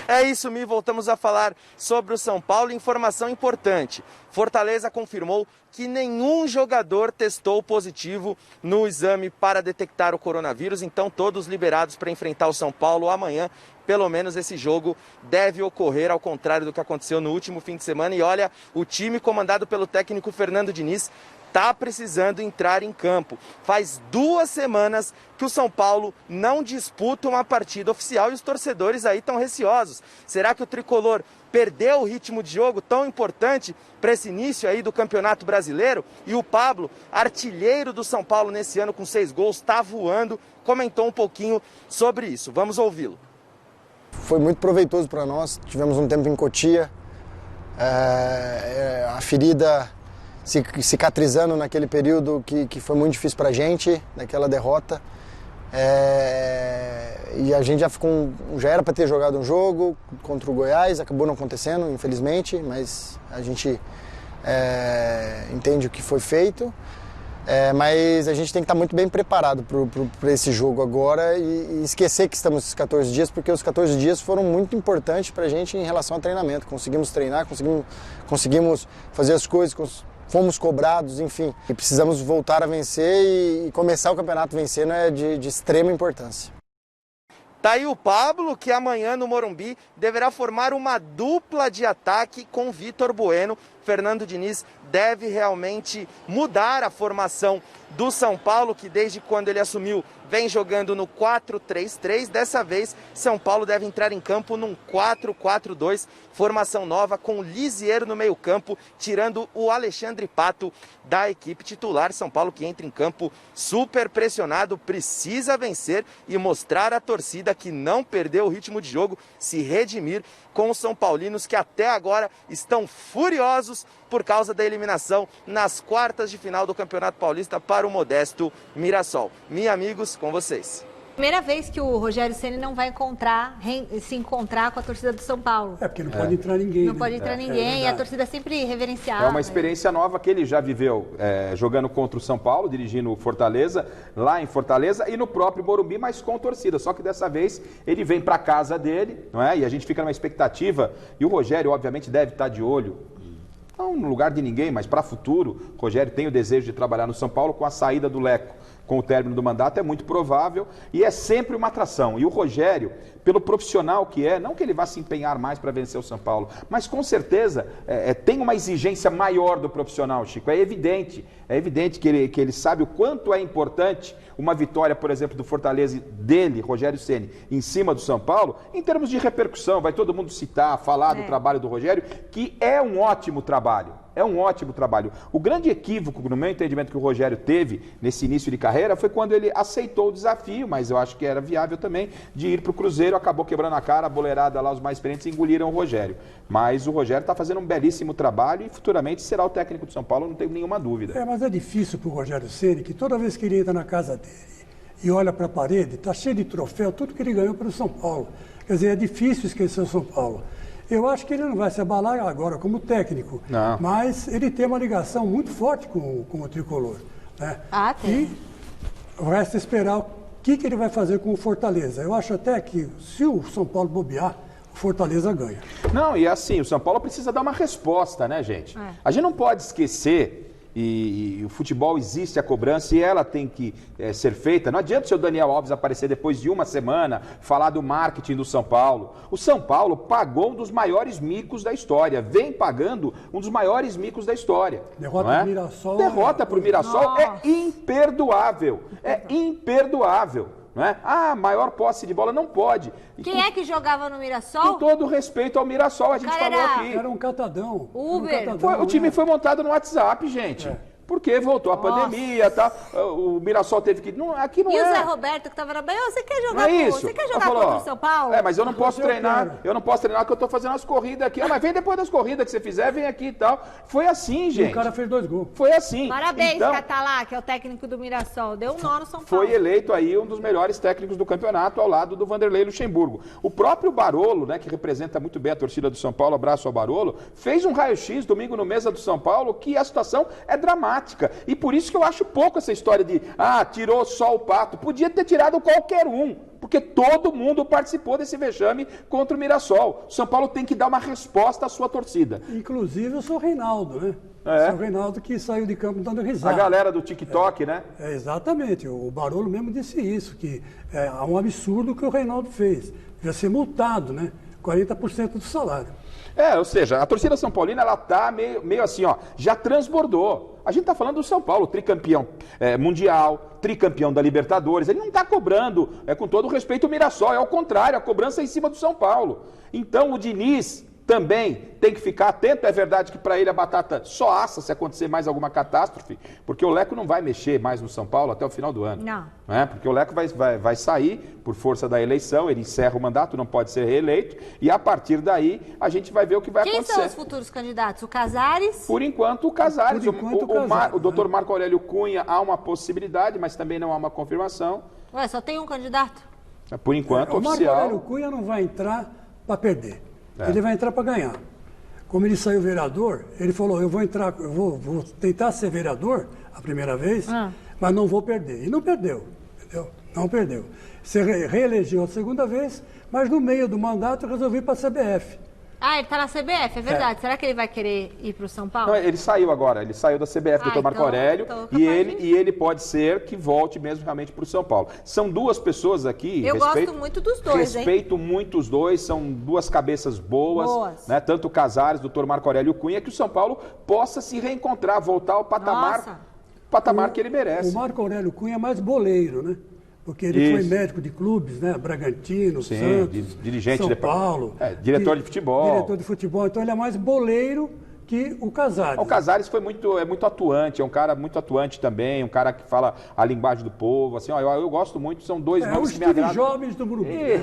É isso, Mi. Voltamos a falar sobre o São Paulo. Informação importante. Fortaleza confirmou que nenhum jogador testou positivo no exame para detectar o coronavírus. Então, todos liberados para enfrentar o São Paulo amanhã. Pelo menos esse jogo deve ocorrer, ao contrário do que aconteceu no último fim de semana. E olha, o time comandado pelo técnico Fernando Diniz está precisando entrar em campo. Faz 2 semanas que o São Paulo não disputa uma partida oficial e os torcedores aí estão receosos. Será que o tricolor perdeu o ritmo de jogo tão importante para esse início aí do Campeonato Brasileiro? E o Pablo, artilheiro do São Paulo nesse ano com 6 gols, está voando, comentou um pouquinho sobre isso. Vamos ouvi-lo. Foi muito proveitoso para nós, tivemos um tempo em Cotia, a ferida cicatrizando naquele período que foi muito difícil para a gente, naquela derrota. E a gente já era para ter jogado um jogo contra o Goiás, acabou não acontecendo, infelizmente, mas a gente entende o que foi feito. Mas a gente tem que estar muito bem preparado para esse jogo agora e esquecer que estamos esses 14 dias, porque os 14 dias foram muito importantes para a gente em relação ao treinamento. Conseguimos treinar, conseguimos fazer as coisas, fomos cobrados, enfim. E precisamos voltar a vencer e começar o campeonato vencendo é de extrema importância. Tá aí o Pablo, que amanhã no Morumbi deverá formar uma dupla de ataque com Vitor Bueno. Fernando Diniz deve realmente mudar a formação do São Paulo, que desde quando ele assumiu vem jogando no 4-3-3. Dessa vez, São Paulo deve entrar em campo num 4-4-2, formação nova com Lisiero no meio-campo, tirando o Alexandre Pato da equipe titular. São Paulo que entra em campo super pressionado, precisa vencer e mostrar à torcida que não perdeu o ritmo de jogo, se redimir com os São Paulinos, que até agora estão furiosos por causa da eliminação nas quartas de final do Campeonato Paulista para o modesto Mirassol. Meus amigos, com vocês. Primeira vez que o Rogério Ceni não vai se encontrar com a torcida do São Paulo. Porque não pode entrar ninguém. Não pode entrar ninguém, e a torcida sempre reverenciada. É uma experiência nova que ele já viveu jogando contra o São Paulo, dirigindo o Fortaleza, lá em Fortaleza, e no próprio Morumbi, mas com torcida. Só que dessa vez ele vem para casa dele, não é? E a gente fica numa expectativa, e o Rogério, obviamente, deve estar de olho, não no lugar de ninguém, mas para futuro. O Rogério tem o desejo de trabalhar no São Paulo com a saída do Leco. Com o término do mandato, é muito provável e é sempre uma atração. E o Rogério, pelo profissional que é, não que ele vá se empenhar mais para vencer o São Paulo, mas com certeza tem uma exigência maior do profissional, Chico. É evidente que ele sabe o quanto é importante uma vitória, por exemplo, do Fortaleza dele, Rogério Ceni, em cima do São Paulo, em termos de repercussão. Vai todo mundo citar, falar do trabalho do Rogério, que é um ótimo trabalho. É um ótimo trabalho. O grande equívoco, no meu entendimento, que o Rogério teve nesse início de carreira foi quando ele aceitou o desafio, mas eu acho que era viável também, de ir para o Cruzeiro, acabou quebrando a cara, a boleirada lá, os mais experientes engoliram o Rogério. Mas o Rogério está fazendo um belíssimo trabalho e futuramente será o técnico do São Paulo, não tenho nenhuma dúvida. Mas é difícil para o Rogério Ceni, que toda vez que ele entra na casa dele e olha para a parede, está cheio de troféu, tudo que ele ganhou pelo São Paulo. Quer dizer, é difícil esquecer o São Paulo. Eu acho que ele não vai se abalar agora como técnico, mas ele tem uma ligação muito forte com o Tricolor. Né? Tem. E resta esperar o que ele vai fazer com o Fortaleza. Eu acho até que se o São Paulo bobear, o Fortaleza ganha. Não, e assim, o São Paulo precisa dar uma resposta, né, gente? A gente não pode esquecer... E o futebol existe a cobrança e ela tem que ser feita. Não adianta o seu Daniel Alves aparecer depois de uma semana, falar do marketing do São Paulo. O São Paulo pagou um dos maiores micos da história, vem pagando um dos maiores micos da história. Derrota para o Mirassol. Derrota para o Mirassol é imperdoável. É imperdoável. Não é? Maior posse de bola, não pode. Quem é que jogava no Mirassol? Com todo respeito ao Mirassol, a gente falou aqui. Era um catadão. Uber. O time foi montado no WhatsApp, gente. Porque voltou a pandemia e tal. O Mirassol teve que... aqui não e o Zé Roberto, que estava na Bahia, você quer jogar, você quer jogar contra o São Paulo? Mas eu não posso treinar. Eu não posso treinar porque eu estou fazendo as corridas aqui. Mas vem depois das corridas que você fizer, vem aqui e tal. Foi assim, gente. E o cara fez 2 gols. Foi assim. Parabéns, Catalá, que é o técnico do Mirassol. Deu um nó no São Paulo. Foi eleito aí um dos melhores técnicos do campeonato ao lado do Vanderlei Luxemburgo. O próprio Barolo, né, que representa muito bem a torcida do São Paulo, abraço ao Barolo, fez um raio-x domingo no Mesa do São Paulo que a situação é dramática. E por isso que eu acho pouco essa história de, tirou só o Pato. Podia ter tirado qualquer um, porque todo mundo participou desse vexame contra o Mirassol. O São Paulo tem que dar uma resposta à sua torcida. Inclusive o seu Reinaldo, né? O seu Reinaldo que saiu de campo dando risada. A galera do TikTok, né? Exatamente. O Barolo mesmo disse isso, que é um absurdo o que o Reinaldo fez. Devia ser multado, né? 40% do salário. Ou seja, a torcida São Paulina, ela tá meio assim, já transbordou. A gente tá falando do São Paulo, tricampeão mundial, tricampeão da Libertadores. Ele não tá cobrando, com todo respeito, o Mirassol. É ao contrário, a cobrança é em cima do São Paulo. Então o Diniz também tem que ficar atento. É verdade que para ele a batata só assa se acontecer mais alguma catástrofe, porque o Leco não vai mexer mais no São Paulo até o final do ano. Não. Porque o Leco vai sair por força da eleição, ele encerra o mandato, não pode ser reeleito, e a partir daí a gente vai ver o que vai acontecer. Quem são os futuros candidatos? O Casares? Por enquanto, o Casares. O doutor Marco Aurélio Cunha, há uma possibilidade, mas também não há uma confirmação. Só tem um candidato? Por enquanto, oficial. O Marco Aurélio Cunha não vai entrar para perder. Ele vai entrar para ganhar. Como ele saiu vereador, ele falou, eu vou tentar ser vereador a primeira vez, mas não vou perder. E não perdeu, entendeu? Não perdeu. Se reelegeu a segunda vez, mas no meio do mandato resolvi ir para a CBF. Ele está na CBF, é verdade. Será que ele vai querer ir para o São Paulo? Não, ele saiu agora, ele saiu da CBF, doutor Marco Aurélio, e ele pode ser que volte mesmo realmente para o São Paulo. São duas pessoas aqui... Eu gosto muito dos dois, Respeito muito os dois, são duas cabeças boas. Né? Tanto o Casares, doutor Marco Aurélio Cunha, que o São Paulo possa se reencontrar, voltar ao patamar que ele merece. O Marco Aurélio Cunha é mais boleiro, né? Porque ele foi médico de clubes, né? Bragantino, Santos, dirigente São Paulo. Diretor de futebol. Diretor de futebol. Então ele é mais boleiro que o Casares. O Casares foi muito atuante, é um cara muito atuante também, um cara que fala a linguagem do povo, assim, ó, eu gosto muito, são dois nomes que me agradam. Os jovens do Morumbi.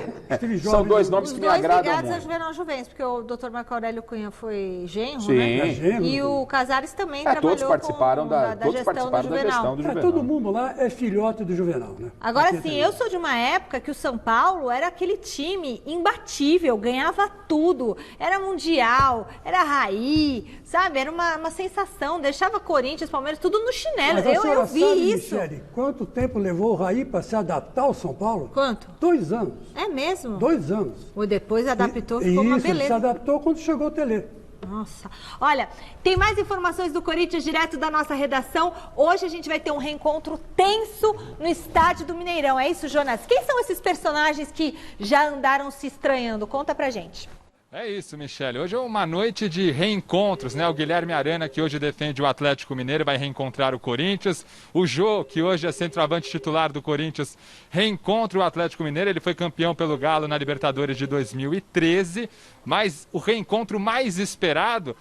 São dois nomes que me agradam muito. Os dois ligados a Juvenal Juventus, porque o Dr. Marco Aurélio Cunha foi genro, sim, né? Genro, e o Casares também trabalhou todos participaram da gestão do Juvenal. Todo mundo lá é filhote do Juvenal, né? Agora sim, eu sou de uma época que o São Paulo era aquele time imbatível, ganhava tudo, era mundial, era raí, sabe? Era uma sensação, deixava Corinthians, Palmeiras, tudo no chinelo. Eu vi isso. Michele, quanto tempo levou o Raí para se adaptar ao São Paulo? Quanto? 2 anos. É mesmo? 2 anos. Ou depois adaptou, ficou uma beleza. Ele se adaptou quando chegou o Telê. Nossa. Olha, tem mais informações do Corinthians direto da nossa redação. Hoje a gente vai ter um reencontro tenso no estádio do Mineirão. É isso, Jonas? Quem são esses personagens que já andaram se estranhando? Conta pra gente. É isso, Michele. Hoje é uma noite de reencontros, né? O Guilherme Arana, que hoje defende o Atlético Mineiro, vai reencontrar o Corinthians. O Jô, que hoje é centroavante titular do Corinthians, reencontra o Atlético Mineiro. Ele foi campeão pelo Galo na Libertadores de 2013. Mas o reencontro mais esperado,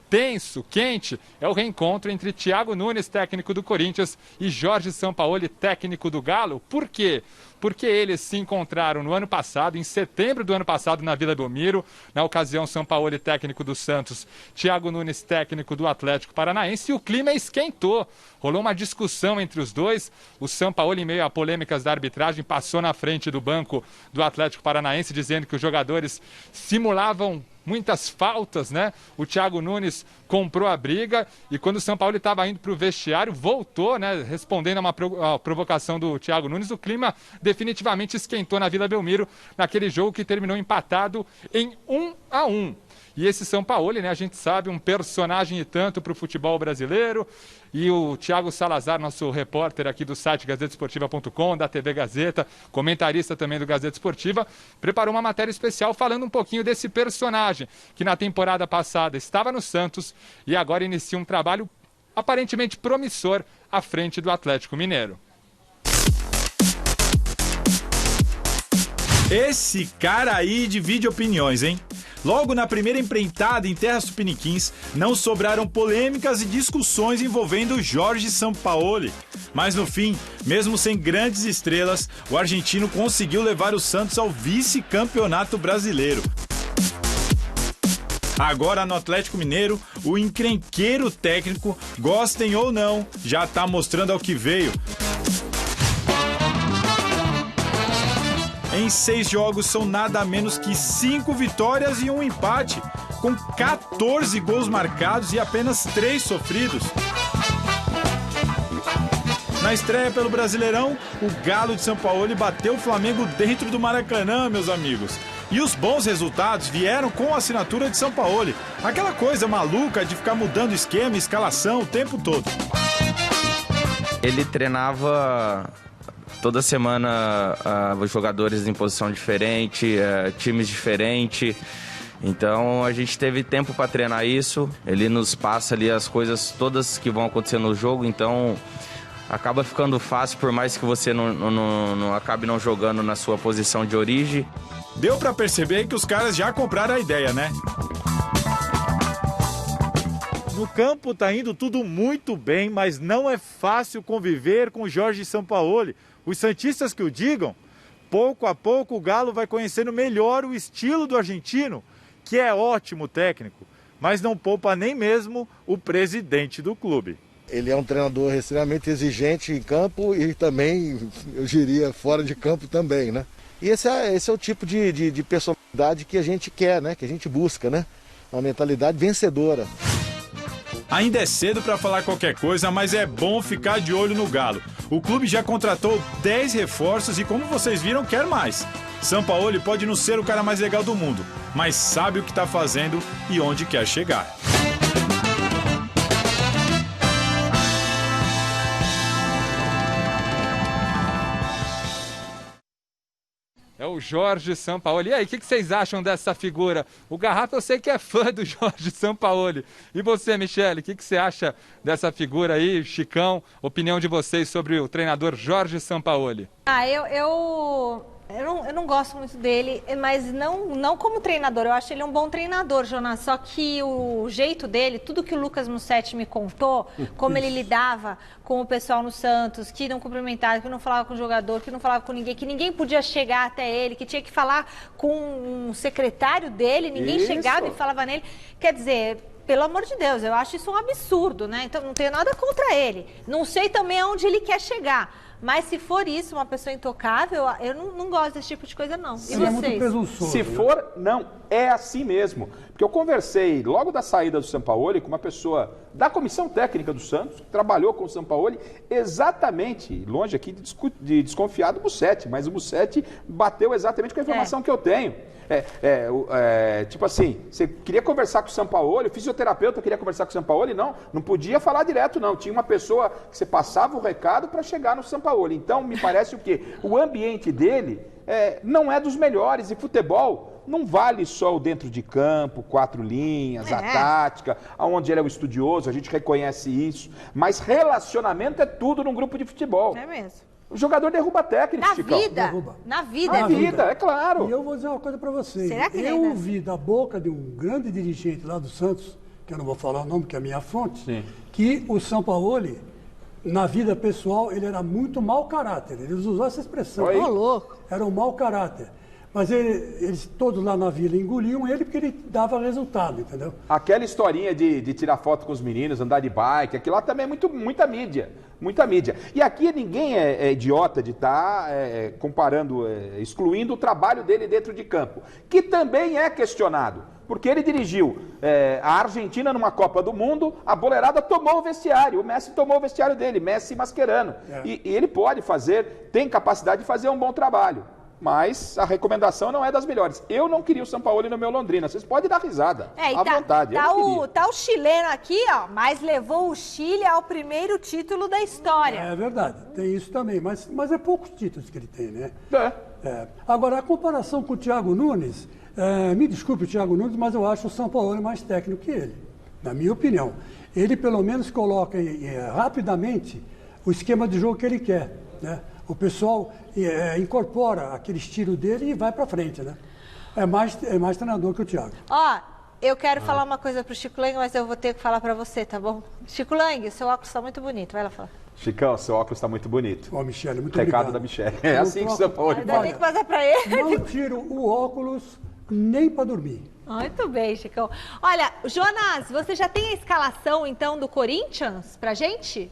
tenso, quente, é o reencontro entre Thiago Nunes, técnico do Corinthians, e Jorge Sampaoli, técnico do Galo. Por quê? Porque eles se encontraram no ano passado, em setembro do ano passado, na Vila Belmiro. Na ocasião, Sampaoli, técnico do Santos, Thiago Nunes, técnico do Atlético Paranaense, e o clima esquentou. Rolou uma discussão entre os dois. O Sampaoli, em meio a polêmicas da arbitragem, passou na frente do banco do Atlético Paranaense, dizendo que os jogadores simulavam muitas faltas, né? O Thiago Nunes comprou a briga e quando o Sampaoli estava indo para o vestiário, voltou, né? Respondendo a uma provocação do Thiago Nunes, o clima definitivamente esquentou na Vila Belmiro, naquele jogo que terminou empatado em 1-1. E esse Sampaoli, né, a gente sabe, um personagem e tanto para o futebol brasileiro. E o Thiago Salazar, nosso repórter aqui do site gazetesportiva.com, da TV Gazeta, comentarista também do Gazeta Esportiva, preparou uma matéria especial falando um pouquinho desse personagem que na temporada passada estava no Santos e agora inicia um trabalho aparentemente promissor à frente do Atlético Mineiro. Esse cara aí divide opiniões, hein? Logo na primeira empreitada em terras tupiniquins, não sobraram polêmicas e discussões envolvendo Jorge Sampaoli. Mas no fim, mesmo sem grandes estrelas, o argentino conseguiu levar o Santos ao vice-campeonato brasileiro. Agora no Atlético Mineiro, o encrenqueiro técnico, gostem ou não, já está mostrando ao que veio. Em 6 jogos são nada menos que 5 vitórias e 1 empate, com 14 gols marcados e apenas 3 sofridos. Na estreia pelo Brasileirão, o Galo de Sampaoli bateu o Flamengo dentro do Maracanã, meus amigos. E os bons resultados vieram com a assinatura de Sampaoli. Aquela coisa maluca de ficar mudando esquema e escalação o tempo todo. Ele treinava toda semana jogadores em posição diferente, times diferentes. Então a gente teve tempo para treinar isso. Ele nos passa ali as coisas todas que vão acontecer no jogo. Então acaba ficando fácil, por mais que você não acabe não jogando na sua posição de origem. Deu para perceber que os caras já compraram a ideia, né? No campo tá indo tudo muito bem, mas não é fácil conviver com o Jorge Sampaoli. Os santistas que o digam, pouco a pouco o Galo vai conhecendo melhor o estilo do argentino, que é ótimo técnico, mas não poupa nem mesmo o presidente do clube. Ele é um treinador extremamente exigente em campo e também, eu diria, fora de campo também, né? E esse é o tipo de personalidade que a gente quer, né? Que a gente busca, né? Uma mentalidade vencedora. Ainda é cedo para falar qualquer coisa, mas é bom ficar de olho no Galo. O clube já contratou 10 reforços e, como vocês viram, quer mais. Sampaoli pode não ser o cara mais legal do mundo, mas sabe o que está fazendo e onde quer chegar. É o Jorge Sampaoli. E aí, o que vocês acham dessa figura? O Garrafa eu sei que é fã do Jorge Sampaoli. E você, Michele, o que você acha dessa figura aí, Chicão? Opinião de vocês sobre o treinador Jorge Sampaoli? Eu não gosto muito dele, mas não como treinador. Eu acho ele um bom treinador, Jonas. Só que o jeito dele, tudo que o Lucas Mussetti me contou, como ele lidava com o pessoal no Santos, que não cumprimentava, que não falava com o jogador, que não falava com ninguém, que ninguém podia chegar até ele, que tinha que falar com um secretário dele, ninguém chegava e falava nele. Quer dizer, pelo amor de Deus, eu acho isso um absurdo, né? Então não tenho nada contra ele. Não sei também aonde ele quer chegar. Mas se for isso, uma pessoa intocável, eu não gosto desse tipo de coisa, não. E vocês? Se for, não, é assim mesmo. Porque eu conversei logo da saída do Sampaoli com uma pessoa da comissão técnica do Santos, que trabalhou com o Sampaoli, exatamente, longe aqui de desconfiar do Mussetti, mas o Mussetti bateu exatamente com a informação que eu tenho. Tipo assim, você queria conversar com o Sampaoli, o fisioterapeuta queria conversar com o Sampaoli, não podia falar direto, não. Tinha uma pessoa que você passava o recado para chegar no Sampaoli. Então, me parece o quê? O ambiente dele não é dos melhores. E futebol não vale só o dentro de campo, 4 linhas, a tática, onde ele é o estudioso, a gente reconhece isso. Mas relacionamento é tudo num grupo de futebol. É mesmo. O jogador derruba técnico, Chicão. Na vida, é claro. E eu vou dizer uma coisa para vocês. Será que eu ouvi da boca de um grande dirigente lá do Santos, que eu não vou falar o nome, que é a minha fonte, que o Sampaoli, na vida pessoal, ele era muito mau caráter. Eles usaram essa expressão. Louco. Era um mau caráter. Mas eles todos lá na vila engoliam ele porque ele dava resultado, entendeu? Aquela historinha de tirar foto com os meninos, andar de bike, aquilo lá também é muita mídia. Muita mídia. E aqui ninguém é idiota de estar comparando, excluindo o trabalho dele dentro de campo, que também é questionado. Porque ele dirigiu a Argentina numa Copa do Mundo, a boleirada tomou o vestiário, o Messi tomou o vestiário dele, Messi Mascherano. E ele pode fazer, tem capacidade de fazer um bom trabalho. Mas a recomendação não é das melhores. Eu não queria o Sampaoli no meu Londrina. Vocês podem dar risada, à vontade. Tá o chileno aqui, ó, mas levou o Chile ao primeiro título da história. É verdade, tem isso também. Mas é poucos títulos que ele tem, né? Agora, a comparação com o Thiago Nunes, me desculpe o Thiago Nunes, mas eu acho o Sampaoli mais técnico que ele, na minha opinião. Ele, pelo menos, coloca rapidamente o esquema de jogo que ele quer, né? O pessoal incorpora aquele estilo dele e vai para frente, né? É mais treinador que o Thiago. Ó, eu quero falar uma coisa pro Chico Lang, mas eu vou ter que falar para você, tá bom? Chico Lang, seu óculos está muito bonito, vai lá falar. Chicão, seu óculos está muito bonito. Ó, Michele, muito Recado obrigado. da Michele. É assim que o Sampaoli Ainda tem que passar para ele. Não tiro o óculos nem para dormir. Muito bem, Chicão. Olha, Jonas, você já tem a escalação, então, do Corinthians pra gente?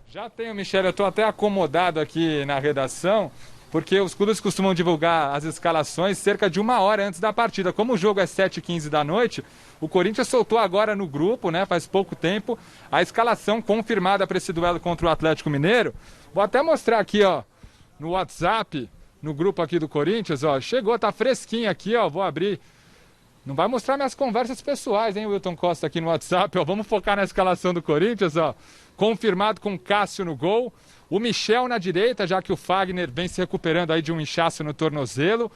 Já tenho, Michele. Eu estou até acomodado aqui na redação, porque os clubes costumam divulgar as escalações cerca de 1 hora antes da partida. Como o jogo é 7h15 da noite, o Corinthians soltou agora no grupo, né, faz pouco tempo, a escalação confirmada para esse duelo contra o Atlético Mineiro. Vou até mostrar aqui, ó, no WhatsApp, no grupo aqui do Corinthians, ó, chegou, tá fresquinho aqui, ó, vou abrir. Não vai mostrar minhas conversas pessoais, hein, Wilton Costa, aqui no WhatsApp, ó. Vamos focar na escalação do Corinthians, ó. Confirmado com Cássio no gol. O Michel na direita, já que o Fagner vem se recuperando aí de um inchaço no tornozelo.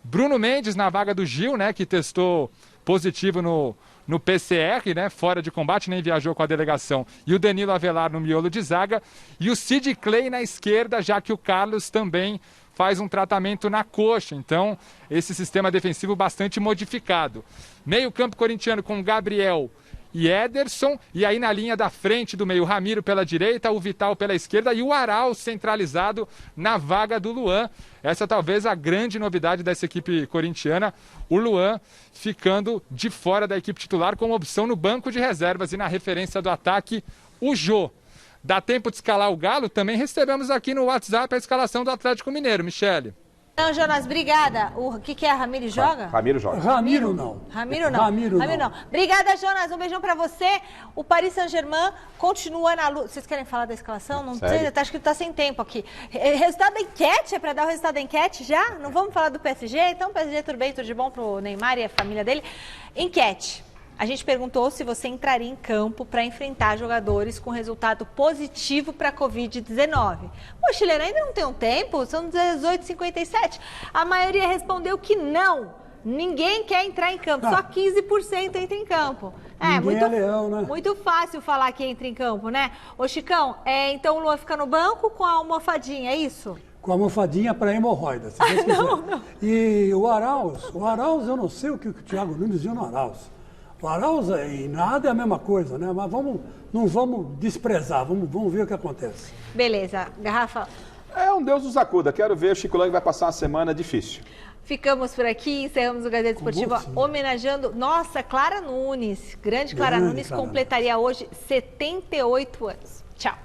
Bruno Mendes na vaga do Gil, né, que testou positivo no PCR, né, fora de combate, nem viajou com a delegação. E o Danilo Avelar no miolo de zaga. E o Sid Clay na esquerda, já que o Carlos também faz um tratamento na coxa, então esse sistema defensivo bastante modificado. Meio campo corintiano com Gabriel e Ederson, e aí na linha da frente do meio, Ramiro pela direita, o Vital pela esquerda e o Aral centralizado na vaga do Luan. Essa talvez a grande novidade dessa equipe corintiana, o Luan ficando de fora da equipe titular com opção no banco de reservas, e na referência do ataque, o Jô. Dá tempo de escalar o Galo? Também recebemos aqui no WhatsApp a escalação do Atlético Mineiro, Michele. Não, Jonas, obrigada. O que é? Ramiro joga? Ramiro joga. Ramiro não. Ramiro não. Ramiro não. Obrigada, Jonas. Um beijão pra você. O Paris Saint-Germain continua na luta. Vocês querem falar da escalação? Não sei, acho que tá sem tempo aqui. Resultado da enquete? É pra dar o resultado da enquete já? Não vamos falar do PSG? Então, PSG, tudo bem, tudo de bom pro Neymar e a família dele. Enquete. A gente perguntou se você entraria em campo para enfrentar jogadores com resultado positivo para a Covid-19. O chileno ainda não tem um tempo, são 18h57. A maioria respondeu que não. Ninguém quer entrar em campo, só 15% entra em campo. Ninguém é leão, né? Muito fácil falar que entra em campo, né? Ô Chicão, então o Luan fica no banco com a almofadinha, é isso? com a almofadinha para hemorroida, se Deus quiser. Não. E o Arauz, eu não sei o que o Thiago Nunes viu no Arauz. O Arauz em nada é a mesma coisa, né? Mas não vamos desprezar, vamos ver o que acontece. Beleza, Garrafa. É um Deus nos acuda. Quero ver, o Chico Lang vai passar uma semana difícil. Ficamos por aqui, encerramos o Gazeta Esportiva homenageando nossa Clara Nunes. Grande Clara Nunes completaria hoje 78 anos. Tchau.